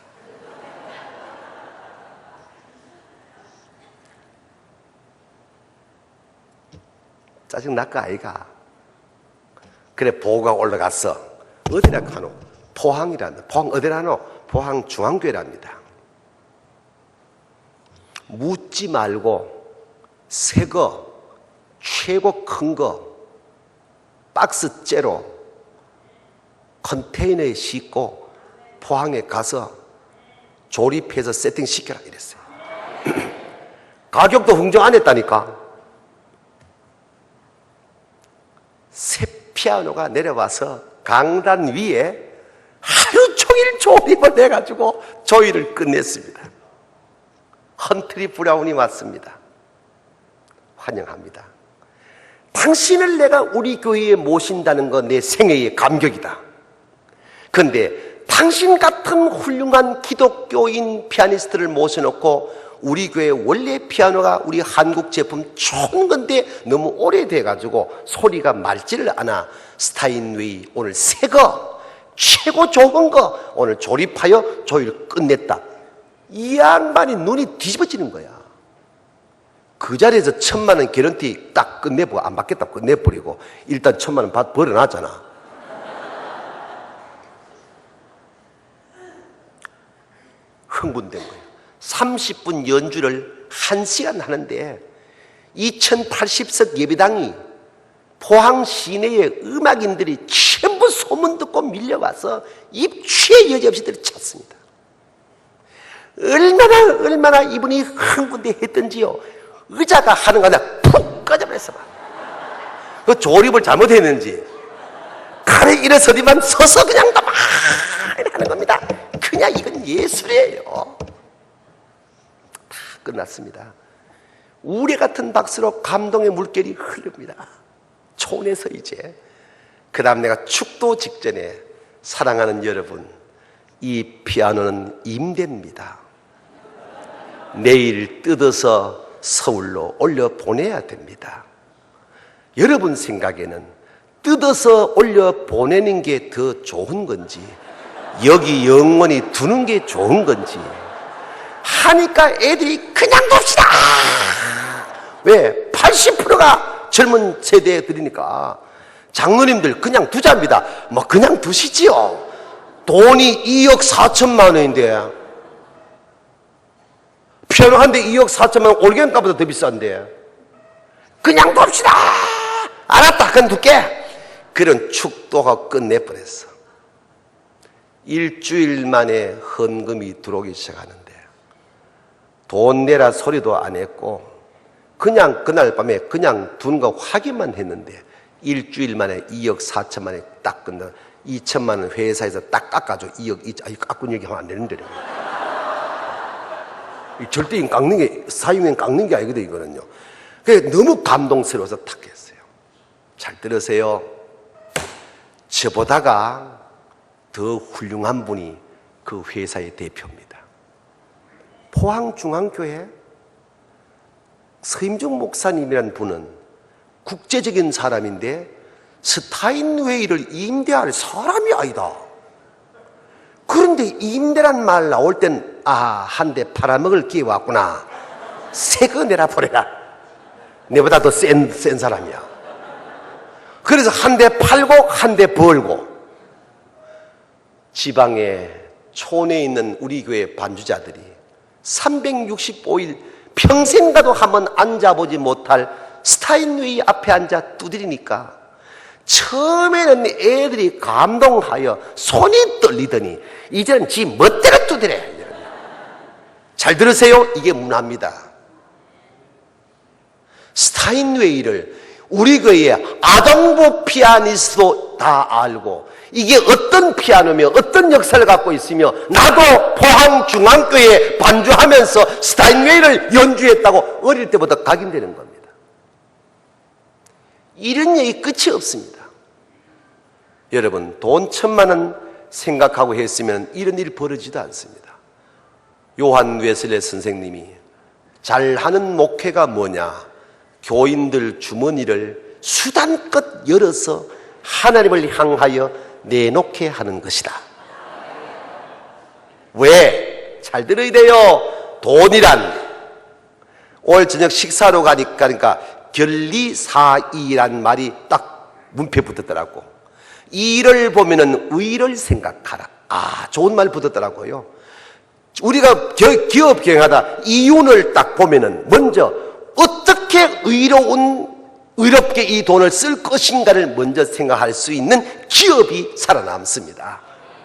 짜증날까 아이가? 그래 보고가 올라갔어. 어디라 가노? 포항이란다. 포항 어디라 하노? 포항 중앙교회랍니다. 묻지 말고 새 거 최고 큰 거 박스째로 컨테이너에 싣고 포항에 가서 조립해서 세팅시켜라 이랬어요. 가격도 흥정 안 했다니까. 새 피아노가 내려와서 강단 위에 하루 종일 조립을 해가지고 조율을 끝냈습니다. 헌트리 브라운이 왔습니다. 환영합니다. 당신을 내가 우리 교회에 모신다는 건 내 생애의 감격이다. 그런데 당신 같은 훌륭한 기독교인 피아니스트를 모셔놓고 우리 교회 원래 피아노가 우리 한국 제품 좋은 건데 너무 오래돼가지고 소리가 맑지를 않아. 스타인웨이 오늘 새 거 최고 좋은 거 오늘 조립하여 조율 끝냈다. 이 양반이 눈이 뒤집어지는 거야. 그 자리에서 1,000만 원 개런티 딱 끝내보고 안 받겠다고 끝내버리고 일단 1,000만 원 버려놨잖아. 흥분된 거예요. 30분 연주를 1시간 하는데 2080석 예배당이 포항 시내의 음악인들이 전부 소문 듣고 밀려와서 입추에 여지없이 들이쳤습니다. 얼마나 이분이 흥분돼 했던지요. 의자가 하는 거나 푹 꺼져버렸어. 그 조립을 잘못했는지 칼에 일어서리만 서서 그냥 막 하는 겁니다. 그냥 이건 예술이에요. 다 끝났습니다. 우레 같은 박수로 감동의 물결이 흐릅니다. 촌에서 이제 그 다음 내가 축도 직전에 사랑하는 여러분, 이 피아노는 임대입니다. 내일 뜯어서 서울로 올려 보내야 됩니다. 여러분 생각에는 뜯어서 올려 보내는 게 더 좋은 건지 여기 영원히 두는 게 좋은 건지 하니까 애들이 그냥 둡시다. 왜? 80%가 젊은 세대들이니까 장로님들 그냥 두자입니다. 뭐 그냥 두시지요. 돈이 2억 4천만 원인데 피아노 한 대 2억 4천만 원, 올겐값보다 더 비싼데 그냥 둡시다. 알았다, 그냥 둘게. 그런 축도가 끝내버렸어. 일주일 만에 헌금이 들어오기 시작하는데 돈 내라 소리도 안 했고 그냥 그날 밤에 그냥 둔 거 확인만 했는데 일주일 만에 2억 4천만 원이 딱 끝나. 2천만 원 회사에서 딱 깎아줘. 2억 2천. 깎은 얘기하면 안 되는데 절대 깎는 게, 사유면 깎는 게 아니거든 이거는요. 그래서 너무 감동스러워서 탁 했어요. 잘 들으세요. 저보다가 더 훌륭한 분이 그 회사의 대표입니다. 포항중앙교회 서임중 목사님이라는 분은 국제적인 사람인데 스타인웨이를 임대할 사람이 아니다. 그런데 임대란 말 나올 땐 한 대 팔아먹을 기회 왔구나. 새 거 내라 버려라. 내보다 더 센 사람이야. 그래서 한 대 팔고 한 대 벌고 지방에 촌에 있는 우리 교회 반주자들이 365일 평생 가도 한번 앉아보지 못할 스타인웨이 앞에 앉아 두드리니까 처음에는 애들이 감동하여 손이 떨리더니 이제는 지 멋대로 두드려. 잘 들으세요. 이게 문화입니다. 스타인웨이를 우리 교회의 아동부 피아니스트도 다 알고 이게 어떤 피아노며 어떤 역사를 갖고 있으며 나도 포항중앙교회에 반주하면서 스타인웨이를 연주했다고 어릴 때부터 각인되는 겁니다. 이런 얘기 끝이 없습니다. 여러분, 돈 1,000만 원 생각하고 했으면 이런 일이 벌어지지도 않습니다. 요한 웨슬레 선생님이 잘하는 목회가 뭐냐? 교인들 주머니를 수단껏 열어서 하나님을 향하여 내놓게 하는 것이다. 왜? 잘 들어야 돼요. 돈이란 오늘 저녁 식사로 가니까 그러니까 결리사의란 말이 딱 문패 붙었더라고. 이를 보면은 의를 생각하라. 좋은 말 붙었더라고요. 우리가 기업 경영하다 이윤을 딱 보면은 먼저 어떻게 의롭게 이 돈을 쓸 것인가를 먼저 생각할 수 있는 기업이 살아남습니다.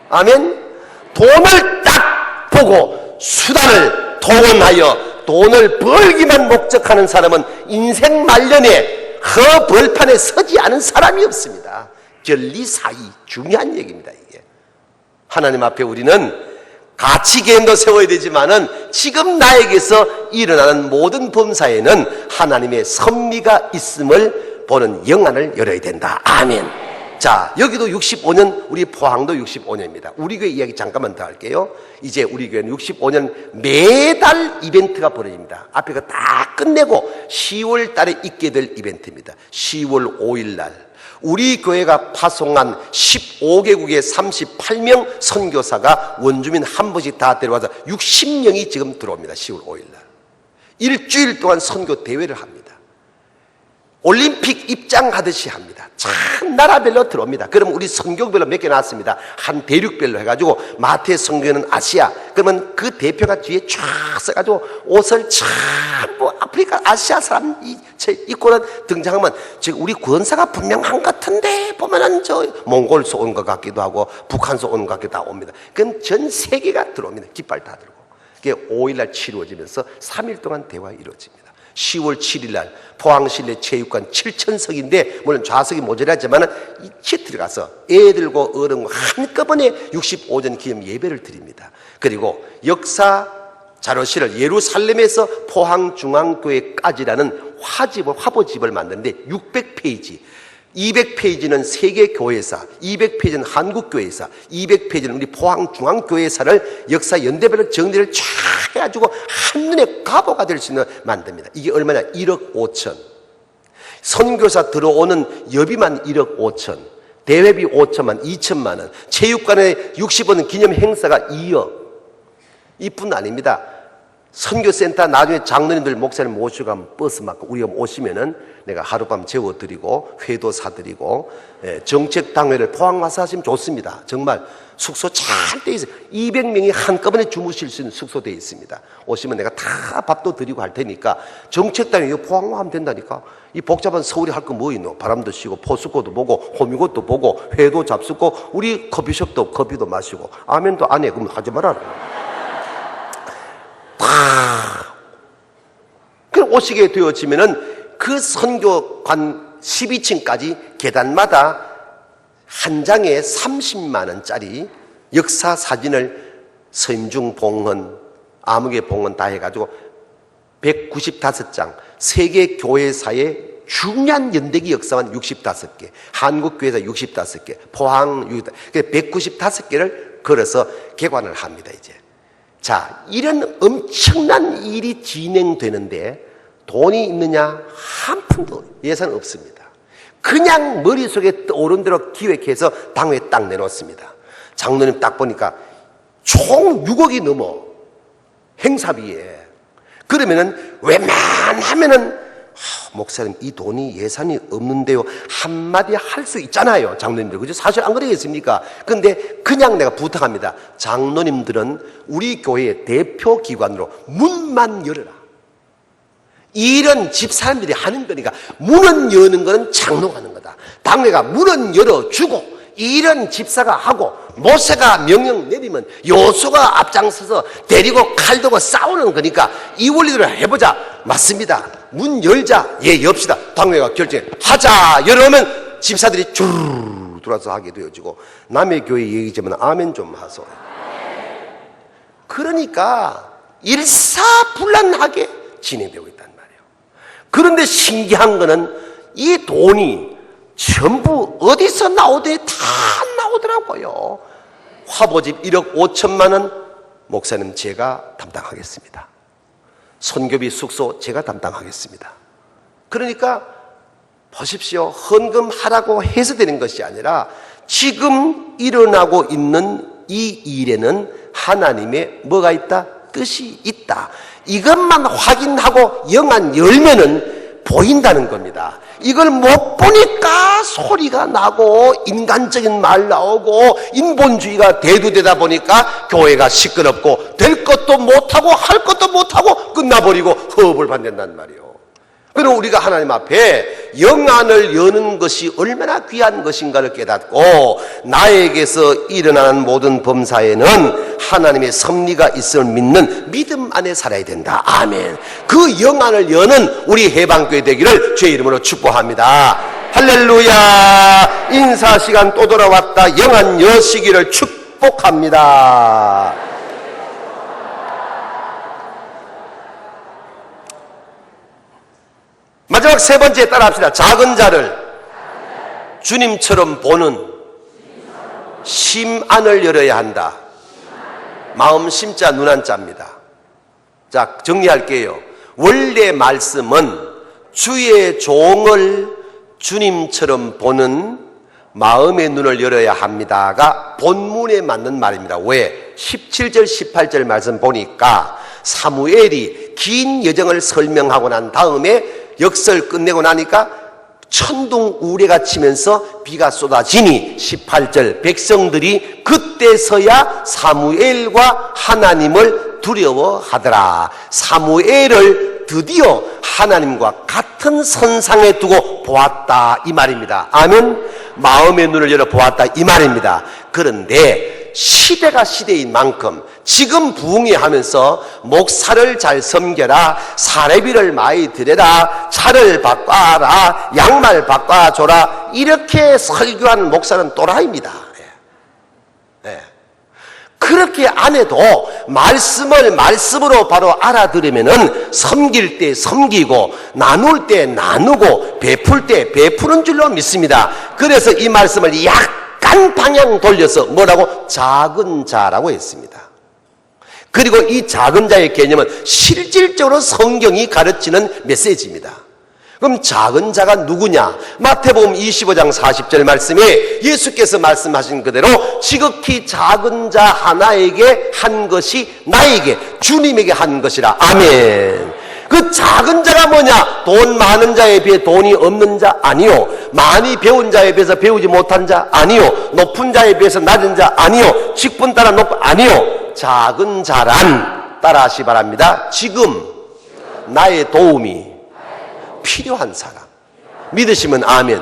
아멘. 돈을 딱 보고 수단을 동원하여 돈을 벌기만 목적하는 사람은 인생 말년에 허벌판에 서지 않은 사람이 없습니다. 결리사의 중요한 얘기입니다. 이게 하나님 앞에 우리는 가치개념도 세워야 되지만은 지금 나에게서 일어나는 모든 범사에는 하나님의 섭리가 있음을 보는 영안을 열어야 된다. 아멘. 자, 여기도 65년, 우리 포항도 65년입니다. 우리 교회 이야기 잠깐만 더 할게요. 이제 우리 교회는 65년 매달 이벤트가 벌어집니다. 앞에 거 다 끝내고 10월 달에 있게 될 이벤트입니다. 10월 5일 날 우리 교회가 파송한 15개국의 38명 선교사가 원주민 한 번씩 다 데려와서 60명이 지금 들어옵니다. 10월 5일 날 일주일 동안 선교 대회를 합니다. 올림픽 입장하듯이 합니다. 참 나라별로 들어옵니다. 그러면 우리 선교별로 몇 개 나왔습니다. 한 대륙별로 해가지고 마태 선교는 아시아. 그러면 그 대표가 뒤에 쫙 써가지고 옷을 전부 아프리카 아시아 사람 입고는 등장하면 지금 우리 권사가 분명한 것 같은데 보면은 저 몽골에서 온 것 같기도 하고 북한에서 온 것 같기도 하고 옵니다. 그럼 전 세계가 들어옵니다. 깃발 다 들고. 그게 5일날 치루어지면서 3일 동안 대화 이루어집니다. 10월 7일 날 포항시내 체육관 7,000석인데 물론 좌석이 모자라지만 이치 들어가서 애들과 어른과 한꺼번에 65년 기념 예배를 드립니다. 그리고 역사 자료실을 예루살렘에서 포항중앙교회까지라는 화보집을 만드는데 600페이지 200페이지는 세계교회사, 200페이지는 한국교회사, 200페이지는 우리 포항중앙교회사를 역사 연대별로 정리를 쫙 해가지고 한눈에 가보가 될 수 있는 만듭니다. 이게 얼마냐? 1억 5천. 선교사 들어오는 여비만 1억 5천. 대회비 5천만, 2천만 원. 체육관에 60원 기념 행사가 2억. 이뿐 아닙니다. 선교센터 나중에 장로님들 목사님 모시고 가면 버스 막 우리가 오시면은 내가 하룻밤 재워드리고 회도 사드리고, 정책당회를 포항 와서 하시면 좋습니다. 정말 숙소 잘 돼 있어요. 200명이 한꺼번에 주무실 수 있는 숙소 돼 있습니다. 오시면 내가 다 밥도 드리고 할 테니까 정책당회 포항만 하면 된다니까. 이 복잡한 서울이 할 거 뭐 있노? 바람도 쉬고 포스코도 보고 호미곶도 보고 회도 잡수고 우리 커피숍도 커피도 마시고 아멘도 안 해. 그럼 하지 말아라. 그 오시게 되어지면은 그 선교관 12층까지 계단마다 한 장에 30만 원짜리 역사 사진을 서임중 봉헌, 아무개 봉헌 다 해가지고 195장, 세계 교회사의 중요한 연대기 역사만 65개, 한국교회사 65개, 포항 195개를 걸어서 개관을 합니다, 이제. 자, 이런 엄청난 일이 진행되는데 돈이 있느냐? 한 푼도 예산 없습니다. 그냥 머릿속에 떠오른 대로 기획해서 당회에 딱 내놓습니다. 장로님 딱 보니까 총 6억이 넘어, 행사비에. 그러면은 웬만하면은 목사님 이 돈이 예산이 없는데요 한마디 할 수 있잖아요, 장로님들. 그죠? 사실 안 그러겠습니까? 근데 그냥 내가 부탁합니다. 장로님들은 우리 교회의 대표 기관으로 문만 열어라. 이런 집사람들이 하는 거니까 문은 여는 거는 장로가 하는 거다. 당회가 문은 열어주고 이런 집사가 하고 모세가 명령 내리면 여호수아가 앞장서서 데리고 칼 들고 싸우는 거니까 이 원리대로 해보자. 맞습니다. 문 열자. 예, 엽시다. 당회가 결정해. 하자. 열어오면 집사들이 쭉 들어와서 하게 되어지고 남의 교회 얘기지만 아멘 좀 하소. 그러니까 일사불란하게 진행되고 있단 말이에요. 그런데 신기한 거는 이 돈이 전부 어디서 나오대? 다 나오더라고요. 화보집 1억 5천만 원 목사님 제가 담당하겠습니다. 선교비 숙소 제가 담당하겠습니다. 그러니까 보십시오. 헌금하라고 해서 되는 것이 아니라 지금 일어나고 있는 이 일에는 하나님의 뭐가 있다? 뜻이 있다. 이것만 확인하고 영안 열면은 보인다는 겁니다. 이걸 못 보니까 소리가 나고 인간적인 말 나오고 인본주의가 대두되다 보니까 교회가 시끄럽고 될 것도 못하고 할 것도 못하고 끝나버리고 허업을 받는단 말이에요. 그럼 우리가 하나님 앞에 영안을 여는 것이 얼마나 귀한 것인가를 깨닫고 나에게서 일어나는 모든 범사에는 하나님의 섭리가 있음을 믿는 믿음 안에 살아야 된다. 아멘. 그 영안을 여는 우리 해방교회 되기를 주의 이름으로 축복합니다. 할렐루야. 인사시간 또 돌아왔다. 영안 여시기를 축복합니다. 마지막 세 번째 따라합시다. 작은 자를 주님처럼 보는 심안을 열어야 한다. 마음 심자 눈 한자입니다. 자, 정리할게요. 원래 말씀은 주의 종을 주님처럼 보는 마음의 눈을 열어야 합니다가 본문에 맞는 말입니다. 왜? 17절 18절 말씀 보니까 사무엘이 긴 여정을 설명하고 난 다음에 역설 끝내고 나니까 천둥 우레가 치면서 비가 쏟아지니 18절 백성들이 그때서야 사무엘과 하나님을 두려워하더라. 사무엘을 드디어 하나님과 같은 선상에 두고 보았다 이 말입니다. 아멘. 마음의 눈을 열어 보았다 이 말입니다. 그런데 시대가 시대인 만큼 지금 부흥회 하면서 목사를 잘 섬겨라, 사례비를 많이 드려라, 차를 바꿔라, 양말 바꿔줘라 이렇게 설교하는 목사는 또라이입니다. 그렇게 안 해도 말씀을 말씀으로 바로 알아들으면은 섬길 때 섬기고 나눌 때 나누고 베풀 때 베푸는 줄로 믿습니다. 그래서 이 말씀을 약간 방향 돌려서 뭐라고? 작은 자라고 했습니다. 그리고 이 작은 자의 개념은 실질적으로 성경이 가르치는 메시지입니다. 그럼 작은 자가 누구냐? 마태복음 25장 40절 말씀에 예수께서 말씀하신 그대로 지극히 작은 자 하나에게 한 것이 나에게, 주님에게 한 것이라. 아멘. 그 작은 자가 뭐냐? 돈 많은 자에 비해 돈이 없는 자 아니요, 많이 배운 자에 비해서 배우지 못한 자 아니요, 높은 자에 비해서 낮은 자 아니요, 직분 따라 높은 아니요. 작은 자란, 따라하시 바랍니다. 지금 나의 도움이 필요한 사람. 믿으시면 아멘.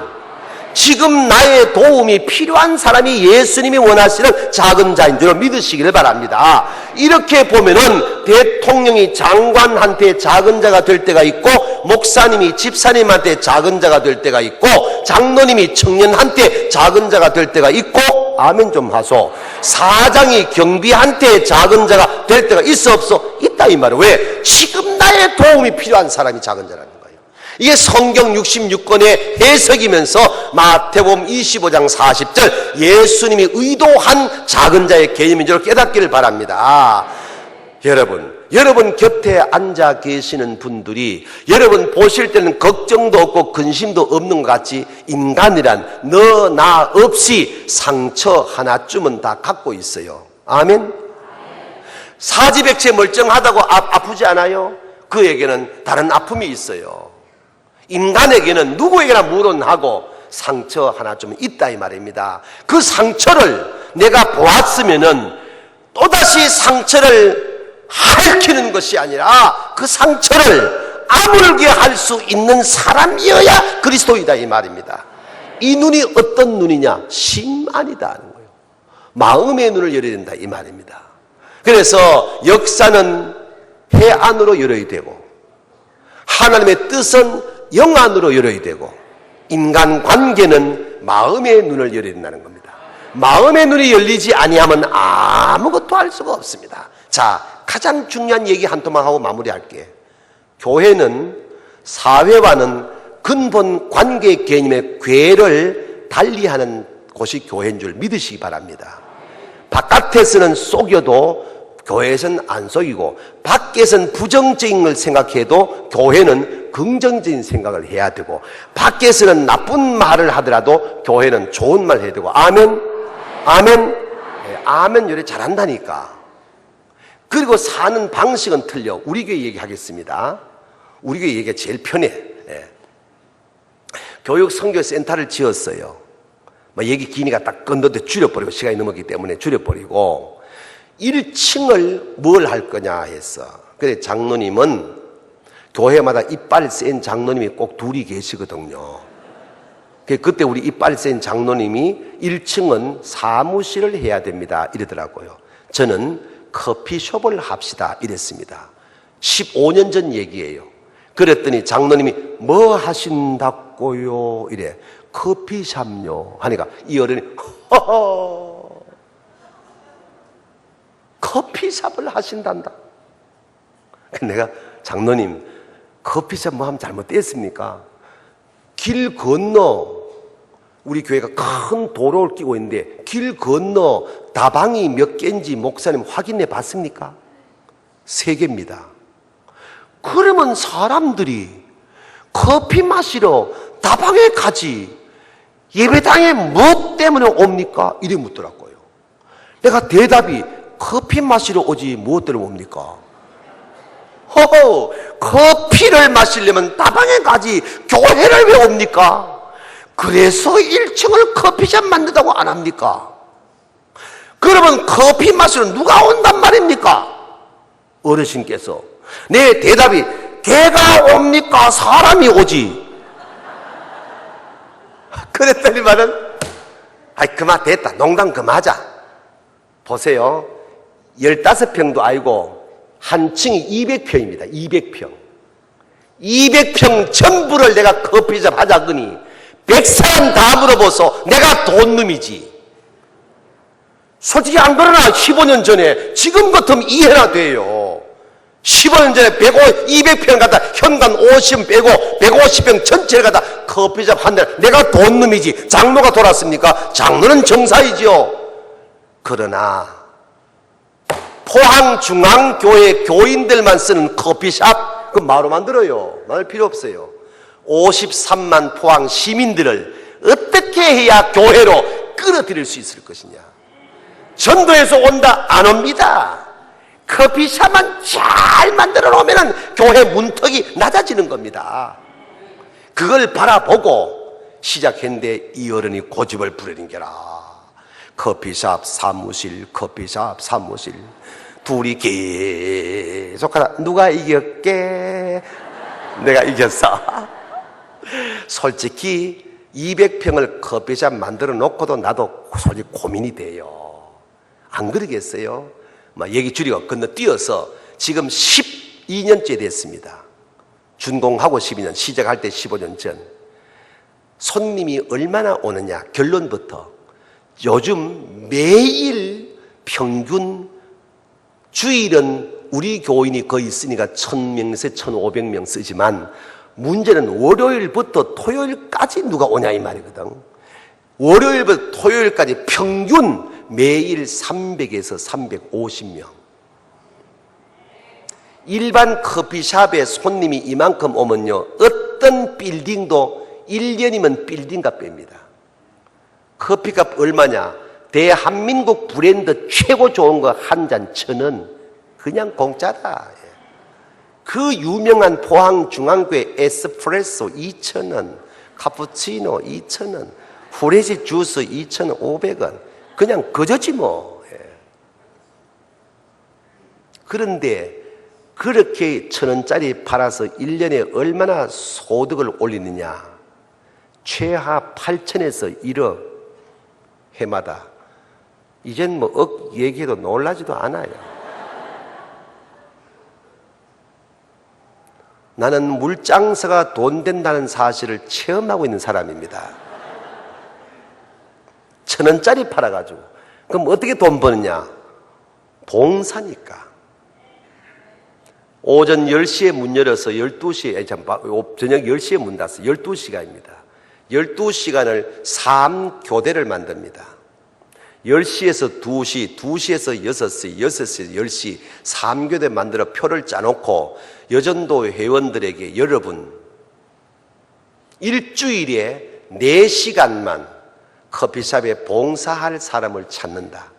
지금 나의 도움이 필요한 사람이 예수님이 원하시는 작은 자인 줄 믿으시기를 바랍니다. 이렇게 보면은 대통령이 장관한테 작은 자가 될 때가 있고, 목사님이 집사님한테 작은 자가 될 때가 있고, 장로님이 청년한테 작은 자가 될 때가 있고, 아멘 좀 하소. 사장이 경비한테 작은 자가 될 때가 있어 없어? 있다 이 말이에요. 왜? 지금 나의 도움이 필요한 사람이 작은 자라는 거예요. 이게 성경 66권의 해석이면서 마태복음 25장 40절 예수님이 의도한 작은 자의 개념인 줄 깨닫기를 바랍니다. 여러분 곁에 앉아 계시는 분들이 여러분 보실 때는 걱정도 없고 근심도 없는 것 같이 인간이란 너 나 없이 상처 하나쯤은 다 갖고 있어요. 아멘. 사지백체 멀쩡하다고 아프지 않아요? 그에게는 다른 아픔이 있어요. 인간에게는 누구에게나 물론하고 상처 하나쯤 있다 이 말입니다. 그 상처를 내가 보았으면은 또다시 상처를 핥히는 것이 아니라 그 상처를 아물게 할 수 있는 사람이어야 그리스도이다 이 말입니다. 이 눈이 어떤 눈이냐? 심안이다 하는 거예요. 마음의 눈을 열어야 된다 이 말입니다. 그래서 역사는 해안으로 열어야 되고, 하나님의 뜻은 영안으로 열어야 되고, 인간관계는 마음의 눈을 열어야 된다는 겁니다. 마음의 눈이 열리지 아니하면 아무것도 할 수가 없습니다. 자, 가장 중요한 얘기 한 토막 하고 마무리할게. 교회는 사회와는 근본 관계 개념의 궤를 달리하는 곳이 교회인 줄 믿으시기 바랍니다. 바깥에서는 속여도 교회에서는 안 속이고, 밖에서는 부정적인 걸 생각해도 교회는 긍정적인 생각을 해야 되고, 밖에서는 나쁜 말을 하더라도 교회는 좋은 말 해야 되고. 아멘? 아멘? 네, 아멘 요래 잘한다니까. 그리고 사는 방식은 틀려. 우리 교회 얘기하겠습니다. 우리 교회 얘기가 제일 편해. 네. 교육 선교센터를 지었어요. 얘기 기니가 딱 건너도 줄여버리고, 시간이 넘었기 때문에 줄여버리고, 1층을 뭘 할 거냐 했어. 그래 장로님은 교회마다 이빨 센 장로님이 꼭 둘이 계시거든요. 그때 우리 이빨 센 장로님이 1층은 사무실을 해야 됩니다 이러더라고요. 저는 커피숍을 합시다 이랬습니다. 15년 전 얘기예요. 그랬더니 장로님이 뭐 하신다고요? 이래. 커피숍요 하니까 이 어른이 허허, 커피숍을 하신단다. 내가 장로님 커피숍 뭐 하면 잘못됐습니까? 길 건너, 우리 교회가 큰 도로를 끼고 있는데 길 건너 다방이 몇 개인지 목사님 확인해 봤습니까? 3개입니다. 그러면 사람들이 커피 마시러 다방에 가지 예배당에 뭐 때문에 옵니까? 이래 묻더라고요. 내가 대답이 커피 마시러 오지 무엇 때문에 옵니까? 허허, 커피를 마시려면 다방에 가지 교회를 왜 옵니까? 그래서 1층을 커피숍 만든다고 안 합니까? 그러면 커피 마시러 누가 온단 말입니까? 어르신께서. 내 대답이 개가 옵니까? 사람이 오지. 그랬더니만은 아이 그만 됐다. 농담 그만하자. 보세요. 15평도 아니고 한 층이 200평입니다. 200평. 200평 전부를 내가 커피숍 하자거니 100사람 다 물어보소. 내가 돈 놈이지. 솔직히 안 그러나 15년 전에 지금 같으면 이해나 돼요. 15년 전에 200평 갖다 현관 50평 빼고 150평 전체를 갖다 커피숍 한다. 내가 돈 놈이지. 장로가 돌았습니까? 장로는 정사이지요. 그러나 포항중앙교회 교인들만 쓰는 커피숍 그 마로 만들어요. 말 필요 없어요. 53만 포항 시민들을 어떻게 해야 교회로 끌어들일 수 있을 것이냐. 전도에서 온다? 안 옵니다. 커피숍만 잘 만들어 놓으면 교회 문턱이 낮아지는 겁니다. 그걸 바라보고 시작했는데 이 어른이 고집을 부리는게라. 커피숍 사무실, 커피숍 사무실. 둘이 계속 하다. 누가 이겼게? 내가 이겼어. 솔직히 200평을 커피숍 만들어 놓고도 나도 솔직히 고민이 돼요. 안 그러겠어요? 막 얘기 줄이고 건너뛰어서 지금 12년째 됐습니다. 준공하고 12년, 시작할 때 15년 전. 손님이 얼마나 오느냐? 결론부터 요즘 매일 평균 주일은 우리 교인이 거의 있으니까 1000명에서 1500명 쓰지만 문제는 월요일부터 토요일까지 누가 오냐 이 말이거든. 월요일부터 토요일까지 평균 매일 300에서 350명. 일반 커피숍에 손님이 이만큼 오면요, 어떤 빌딩도 1년이면 빌딩값 뺍니다. 커피값 얼마냐? 대한민국 브랜드 최고 좋은 거 한 잔 1,000원. 그냥 공짜다. 그 유명한 포항 중앙교회 에스프레소 2,000원, 카푸치노 2,000원, 프레시 주스 2,500원. 그냥 그저지 뭐. 그런데 그렇게 1,000원짜리 팔아서 1년에 얼마나 소득을 올리느냐? 최하 8천에서 1억 해마다. 이젠 뭐 억 얘기해도 놀라지도 않아요. 나는 물장사가 돈 된다는 사실을 체험하고 있는 사람입니다. 1,000원짜리 팔아가지고. 그럼 어떻게 돈 버느냐? 봉사니까. 오전 10시에 문 열어서 12시에, 저녁 10시에 문 닫았어. 12시간입니다. 12시간을 3교대를 만듭니다. 10시에서 2시, 2시에서 6시, 6시에서 10시 3교대 만들어 표를 짜놓고 여전도 회원들에게 여러분 일주일에 4시간만 커피숍에 봉사할 사람을 찾는다.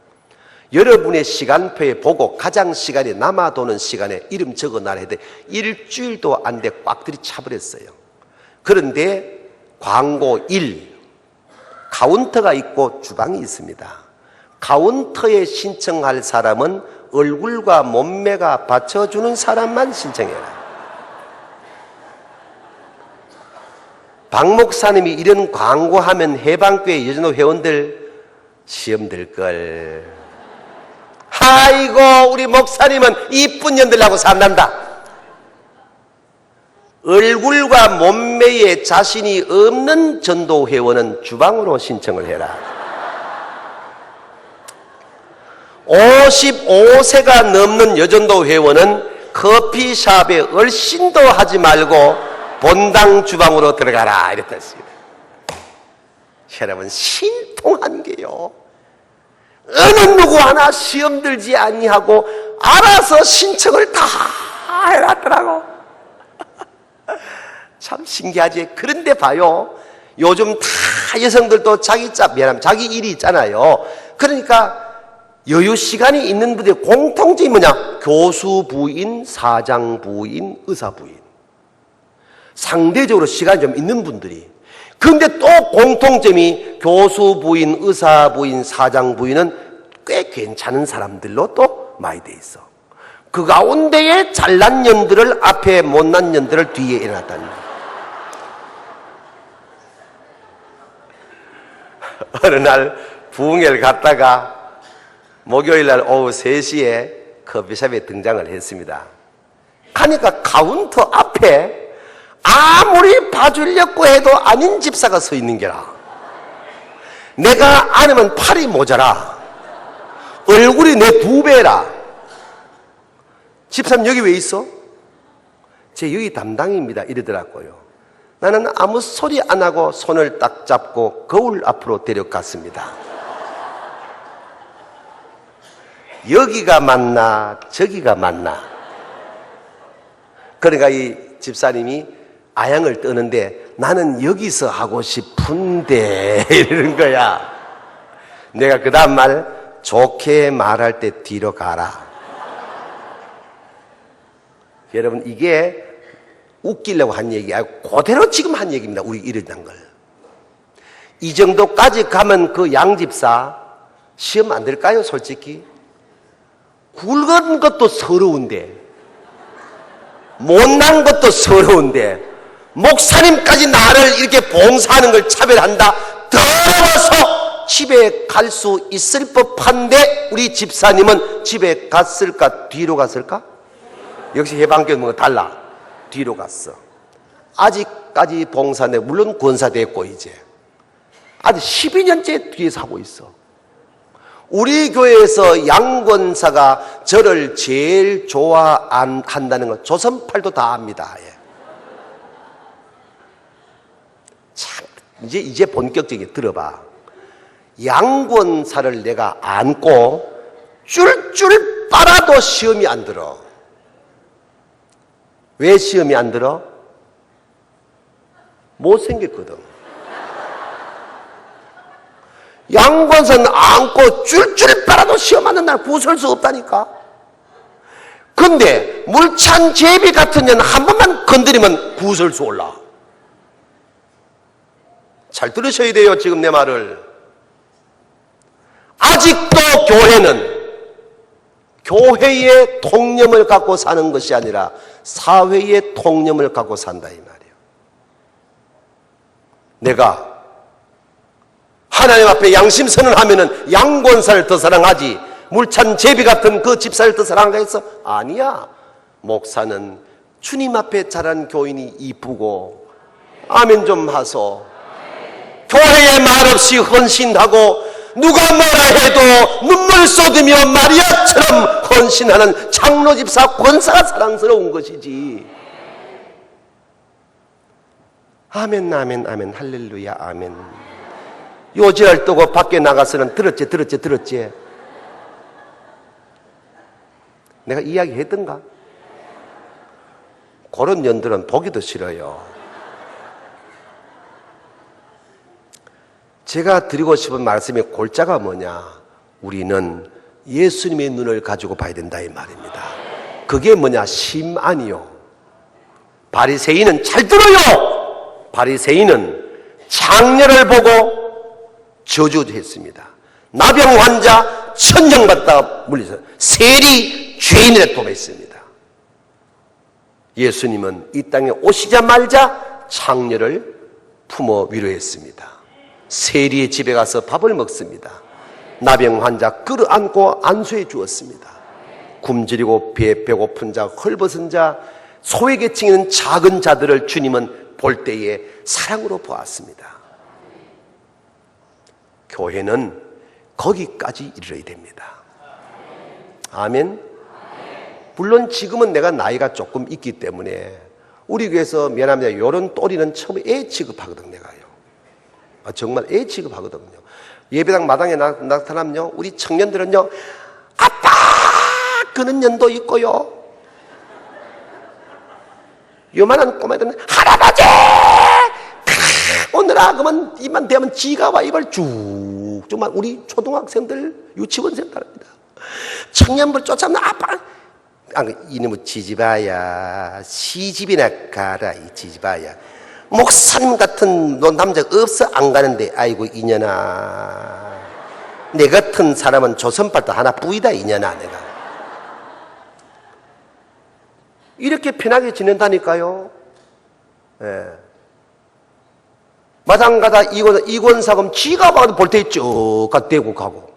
여러분의 시간표에 보고 가장 시간이 남아도는 시간에 이름 적어놔야 돼. 일주일도 안 돼 꽉 들이차버렸어요. 그런데 광고 1, 카운터가 있고 주방이 있습니다. 카운터에 신청할 사람은 얼굴과 몸매가 받쳐주는 사람만 신청해라. 박 목사님이 이런 광고하면 해방교회 여전도 회원들 시험 들걸. 아이고 우리 목사님은 이쁜 년들하고 산단다. 얼굴과 몸매에 자신이 없는 전도 회원은 주방으로 신청을 해라. 55세가 넘는 여전도 회원은 커피숍에 얼씬도 하지 말고 본당 주방으로 들어가라 이랬다 했습니다. 여러분 신통한 게요, 어느 누구 하나 시험 들지 아니하고 알아서 신청을 다 해놨더라고. 참 신기하지. 그런데 봐요, 요즘 다 여성들도 자기 일이 있잖아요. 그러니까 여유 시간이 있는 분들의 공통점이 뭐냐? 교수 부인, 사장 부인, 의사 부인. 상대적으로 시간이 좀 있는 분들이. 그런데 또 공통점이 교수 부인, 의사 부인, 사장 부인은 꽤 괜찮은 사람들로 또 많이 돼 있어. 그 가운데에 잘난 년들을 앞에 못난 년들을 뒤에 해놨다는 거야. 어느 날 부흥회를 갔다가 목요일날 오후 3시에 커피숍에 등장을 했습니다. 가니까 카운터 앞에 아무리 봐주려고 해도 아닌 집사가 서 있는 게라. 내가 안으면 팔이 모자라. 얼굴이 내 2배라. 집사님 여기 왜 있어? 제 여기 담당입니다 이러더라고요. 나는 아무 소리 안 하고 손을 딱 잡고 거울 앞으로 데려갔습니다. 여기가 맞나 저기가 맞나. 그러니까 이 집사님이 아양을 떠는데 나는 여기서 하고 싶은데 이러는 거야. 내가 그 다음 말, 좋게 말할 때 뒤로 가라. 여러분, 이게 웃기려고 한 얘기 아니고 그대로 지금 한 얘기입니다. 우리 이러던 걸. 이 정도까지 가면 그 양집사 시험 안 될까요? 솔직히 굵은 것도 서러운데, 못난 것도 서러운데, 목사님까지 나를 이렇게 봉사하는 걸 차별한다? 더러워서 집에 갈 수 있을 법한데 우리 집사님은 집에 갔을까? 뒤로 갔을까? 역시 해방교는 달라. 뒤로 갔어. 아직까지 봉사인데, 물론 권사 됐고 이제 아직 12년째 뒤에서 하고 있어. 우리 교회에서 양권사가 저를 제일 좋아한다는 건 조선팔도 다 압니다. 예. 참, 이제 본격적이게 들어봐. 양권사를 내가 안고 쫄쫄 빨아도 시험이 안 들어. 왜 시험이 안 들어? 못생겼거든. 양권사는 안고 줄줄 빨아도 시험 하는 날 구설 수 없다니까. 근데 물찬 제비 같은 년은 한 번만 건드리면 구설수 올라. 잘 들으셔야 돼요, 지금 내 말을. 아직도 교회의 통념을 갖고 사는 것이 아니라 사회의 통념을 갖고 산다 이 말이에요. 내가 하나님 앞에 양심선언 하면은 양권사를 더 사랑하지 물찬 제비 같은 그 집사를 더 사랑하겠어? 해서 아니야. 목사는 주님 앞에 자란 교인이 이쁘고, 아멘 좀 하소. 교회에 말없이 헌신하고 누가 뭐라 해도 눈물 쏟으며 마리아처럼 헌신하는 장로 집사 권사가 사랑스러운 것이지. 아멘, 아멘, 아멘, 할렐루야, 아멘. 요지를 뜨고 밖에 나가서는 들었지. 내가 이야기했던가? 그런 년들은 보기도 싫어요. 제가 드리고 싶은 말씀의 골자가 뭐냐? 우리는 예수님의 눈을 가지고 봐야 된다 이 말입니다. 그게 뭐냐? 심안이요. 바리새인은 잘 들어요. 바리새인은 장녀를 보고 저주했습니다. 나병 환자 천정받다가 물리서 세리 죄인을 도했습니다. 예수님은 이 땅에 오시자마자 장녀를 품어 위로했습니다. 세리의 집에 가서 밥을 먹습니다. 나병 환자 끌어안고 안수해 주었습니다. 굶주리고 배고픈 자, 헐벗은 자, 소외계층에 작은 자들을 주님은 볼 때에 사랑으로 보았습니다. 교회는 거기까지 이르러야 됩니다. 아멘. 물론 지금은 내가 나이가 조금 있기 때문에 우리 교회에서 미안합니다. 이런 또리는 처음에 애 취급하거든요. 내가요. 정말 애 취급하거든요. 예배당 마당에 나타나면요, 우리 청년들은요, 아빠! 그는 년도 있고요. 요만한 꼬마들은 할아버지! 오늘아 그러면 입만 대면 지가 와 입을 쭉 정말 우리 초등학생들 유치원생 따릅니다. 청년들 쫓아오면 아빠 이놈의 지지바야 시집이나 가라 이 지지바야 목사님 같은 남자 없어 안 가는데 아이고 이년아 내 같은 사람은 조선발도 하나 뿌이다 이년아 내가 이렇게 편하게 지낸다니까요. 예. 마당 가다 이권사금 지가 봐도 볼 때 쭉 대고 가고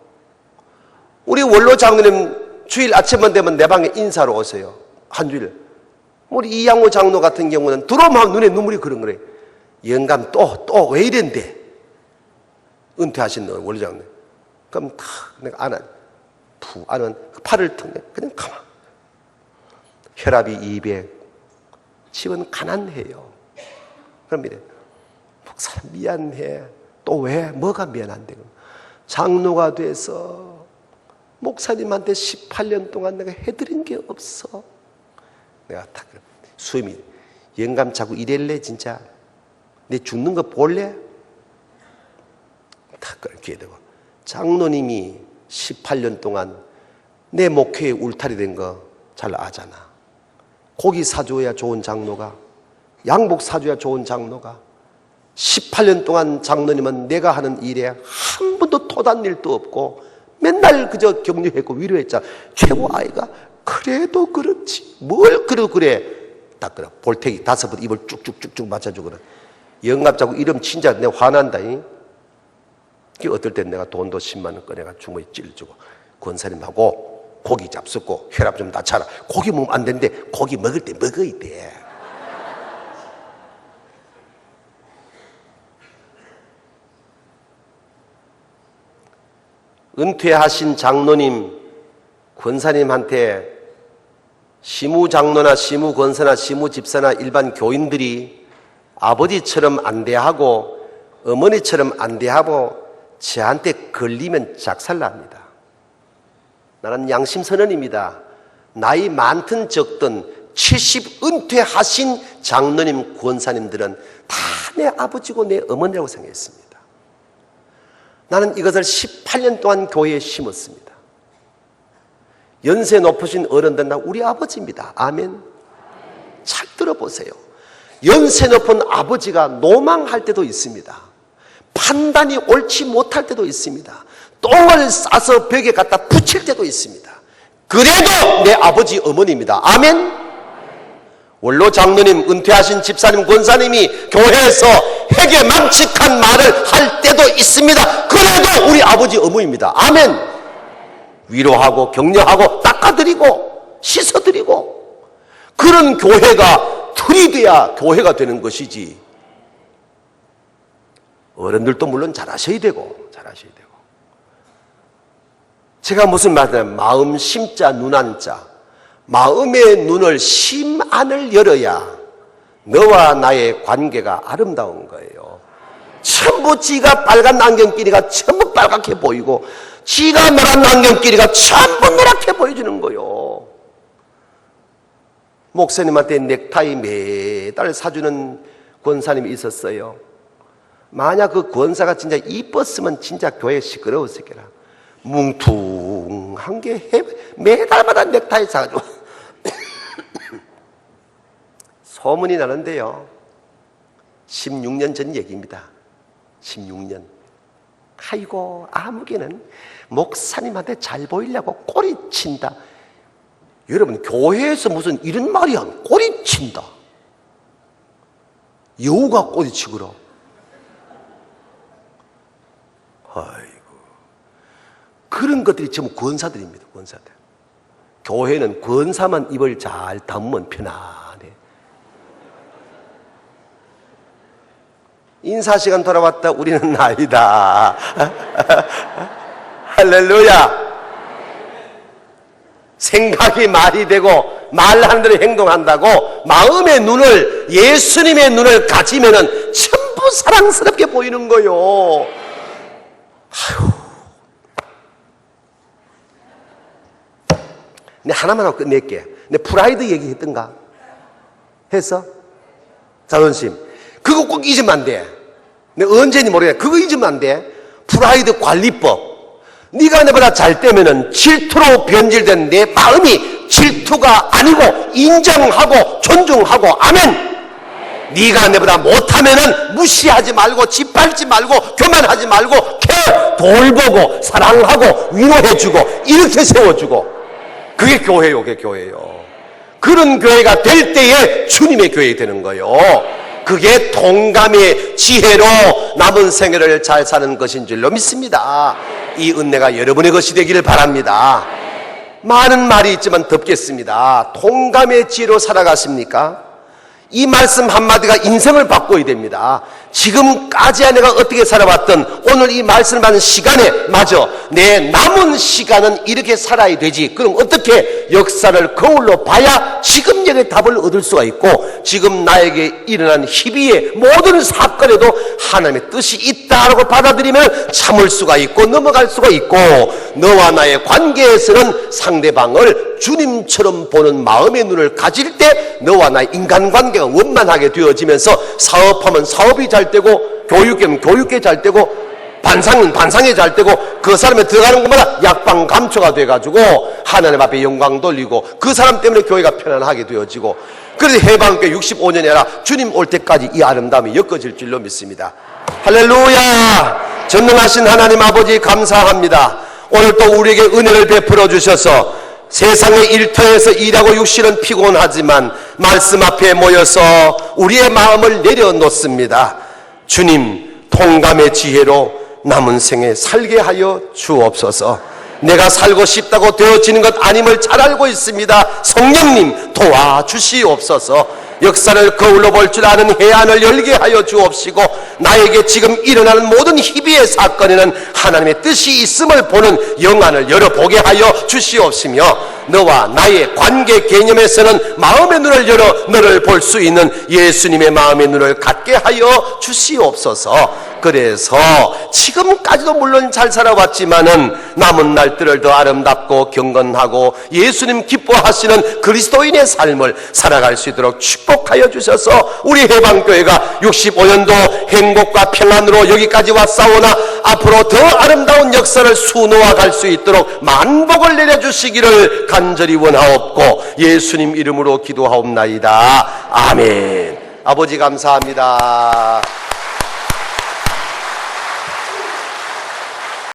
우리 원로 장로님 주일 아침만 되면 내 방에 인사로 오세요. 한 주일. 우리 이양호 장로 같은 경우는 들어오면 눈에 눈물이 그런 거래. 영감 또 왜 이랬는데 은퇴하신 원로 장로님. 그럼 다 내가 안은 팔을 통해 그냥 가만. 혈압이 200. 집은 가난해요. 그럼 이래. 목사 미안해. 또 왜? 뭐가 미안한데? 장로가 돼서 목사님한테 18년 동안 내가 해드린 게 없어. 내가 다 수임이 영감 자꾸 이럴래 진짜? 내 죽는 거 볼래? 다 그렇게 되고 장로님이 18년 동안 내 목회에 울타리 된 거 잘 아잖아. 고기 사줘야 좋은 장로가, 양복 사줘야 좋은 장로가, 18년 동안 장로님은 내가 하는 일에 한 번도 토단 일도 없고 맨날 그저 격려했고 위로했잖아. 최고 아이가 그래도 그렇지 뭘 그래 딱 그래 볼테기 5번 입을 쭉쭉쭉쭉 맞춰주거든. 영감 자꾸 이름 친자 내가 화난다. 그게 어떨 땐 내가 돈도 10만 원 꺼내가 주머니 찔러주고 권사님하고 고기 잡숫고 혈압 좀 낮춰라. 고기 먹으면 안 되는데 고기 먹을 때 먹어야 돼. 은퇴하신 장로님, 권사님한테 시무장로나 시무권사나 시무집사나 일반 교인들이 아버지처럼 안 대하고 어머니처럼 안 대하고 저한테 걸리면 작살납니다. 나는 양심선언입니다. 나이 많든 적든 70 은퇴하신 장로님, 권사님들은 다 내 아버지고 내 어머니라고 생각했습니다. 나는 이것을 18년 동안 교회에 심었습니다. 연세 높으신 어른들 나 우리 아버지입니다. 아멘. 잘 들어보세요. 연세 높은 아버지가 노망할 때도 있습니다. 판단이 옳지 못할 때도 있습니다. 똥을 싸서 벽에 갖다 붙일 때도 있습니다. 그래도 내 아버지 어머니입니다. 아멘. 원로 장로님, 은퇴하신 집사님, 권사님이 교회에서 해괴망측한 말을 할 때도 있습니다. 그래도 우리 아버지 어머니입니다. 아멘. 위로하고 격려하고 닦아드리고 씻어드리고 그런 교회가 틀이 돼야 교회가 되는 것이지. 어른들도 물론 잘하셔야 되고 제가 무슨 말이냐면 마음 심자 눈 안자, 마음의 눈을 심안을 열어야 너와 나의 관계가 아름다운 거예요. 전부 지가 빨간 안경끼리가 전부 빨갛게 보이고 지가 노란 안경끼리가 전부 노랗게 보여주는 거예요. 목사님한테 넥타이 매달 사주는 권사님이 있었어요. 만약 그 권사가 진짜 이뻤으면 진짜 교회 시끄러웠을 거라. 뭉퉁한 게 매달마다 넥타이 사가지고 소문이 나는데요. 16년 전 얘기입니다. 16년. 아이고 아무개는 목사님한테 잘 보이려고 꼬리친다. 여러분 교회에서 무슨 이런 말이야. 꼬리친다. 여우가 꼬리치구라. 아이고 그런 것들이 전부 권사들입니다. 권사들. 교회는 권사만 입을 잘 담으면 편안해. 인사시간 돌아왔다. 우리는 나이다. 할렐루야. 생각이 말이 되고 말하는 대로 행동한다고 마음의 눈을 예수님의 눈을 가지면은 전부 사랑스럽게 보이는 거요. 아휴. 내 하나만 하고 끝낼게. 내 프라이드 얘기했던가? 했어? 자존심. 그거 꼭 잊으면 안 돼. 내가 언제인지 모르겠네. 그거 잊으면 안 돼. 프라이드 관리법. 네가 내보다 잘 되면은 질투로 변질된 내 마음이 질투가 아니고 인정하고 존중하고 아멘. 네가 내보다 못하면은 무시하지 말고 짓밟지 말고 교만하지 말고 돌보고 사랑하고 위로해주고 이렇게 세워주고 그게 교회요. 그게 교회요. 그런 교회가 될 때에 주님의 교회가 되는 거예요. 그게 동감의 지혜로 남은 생애를 잘 사는 것인 줄로 믿습니다. 이 은혜가 여러분의 것이 되기를 바랍니다. 많은 말이 있지만 덮겠습니다. 동감의 지혜로 살아갔습니까? 이 말씀 한마디가 인생을 바꿔야 됩니다. 지금까지야 내가 어떻게 살아왔던 오늘 이 말씀을 받는 시간에 맞아 내 남은 시간은 이렇게 살아야 되지. 그럼 어떻게 역사를 거울로 봐야 지금 여기에 답을 얻을 수가 있고 지금 나에게 일어난 희비의 모든 사건에도 하나님의 뜻이 있다라고 받아들이면 참을 수가 있고 넘어갈 수가 있고 너와 나의 관계에서는 상대방을 주님처럼 보는 마음의 눈을 가질 때 너와 나의 인간관계가 원만하게 되어지면서 사업하면 사업이 잘 되고 교육하면 교육이 잘 되고 반상은 반상이 잘 되고 그 사람에 들어가는 것마다 약방감초가 돼가지고 하나님 앞에 영광 돌리고 그 사람 때문에 교회가 편안하게 되어지고 그래서 해방교회 65년이 아니라 주님 올 때까지 이 아름다움이 엮어질 줄로 믿습니다. 할렐루야. 전능하신 하나님 아버지 감사합니다. 오늘 또 우리에게 은혜를 베풀어 주셔서 세상의 일터에서 일하고 육신은 피곤하지만 말씀 앞에 모여서 우리의 마음을 내려놓습니다. 주님 통감의 지혜로 남은 생에 살게 하여 주옵소서. 내가 살고 싶다고 되어지는 것 아님을 잘 알고 있습니다. 성령님 도와주시옵소서. 역사를 거울로 볼 줄 아는 해안을 열게 하여 주옵시고 나에게 지금 일어나는 모든 희비의 사건에는 하나님의 뜻이 있음을 보는 영안을 열어보게 하여 주시옵시며 너와 나의 관계 개념에서는 마음의 눈을 열어 너를 볼 수 있는 예수님의 마음의 눈을 갖게 하여 주시옵소서. 그래서 지금까지도 물론 잘 살아왔지만은 남은 날들을 더 아름답고 경건하고 예수님 기뻐하시는 그리스도인의 삶을 살아갈 수 있도록 축복하여 주셔서 우리 해방교회가 65년도 행복과 평안으로 여기까지 왔사오나 앞으로 더 아름다운 역사를 수놓아 갈 수 있도록 만복을 내려주시기를 간절히 원하옵고 예수님 이름으로 기도하옵나이다. 아멘. 아버지 감사합니다.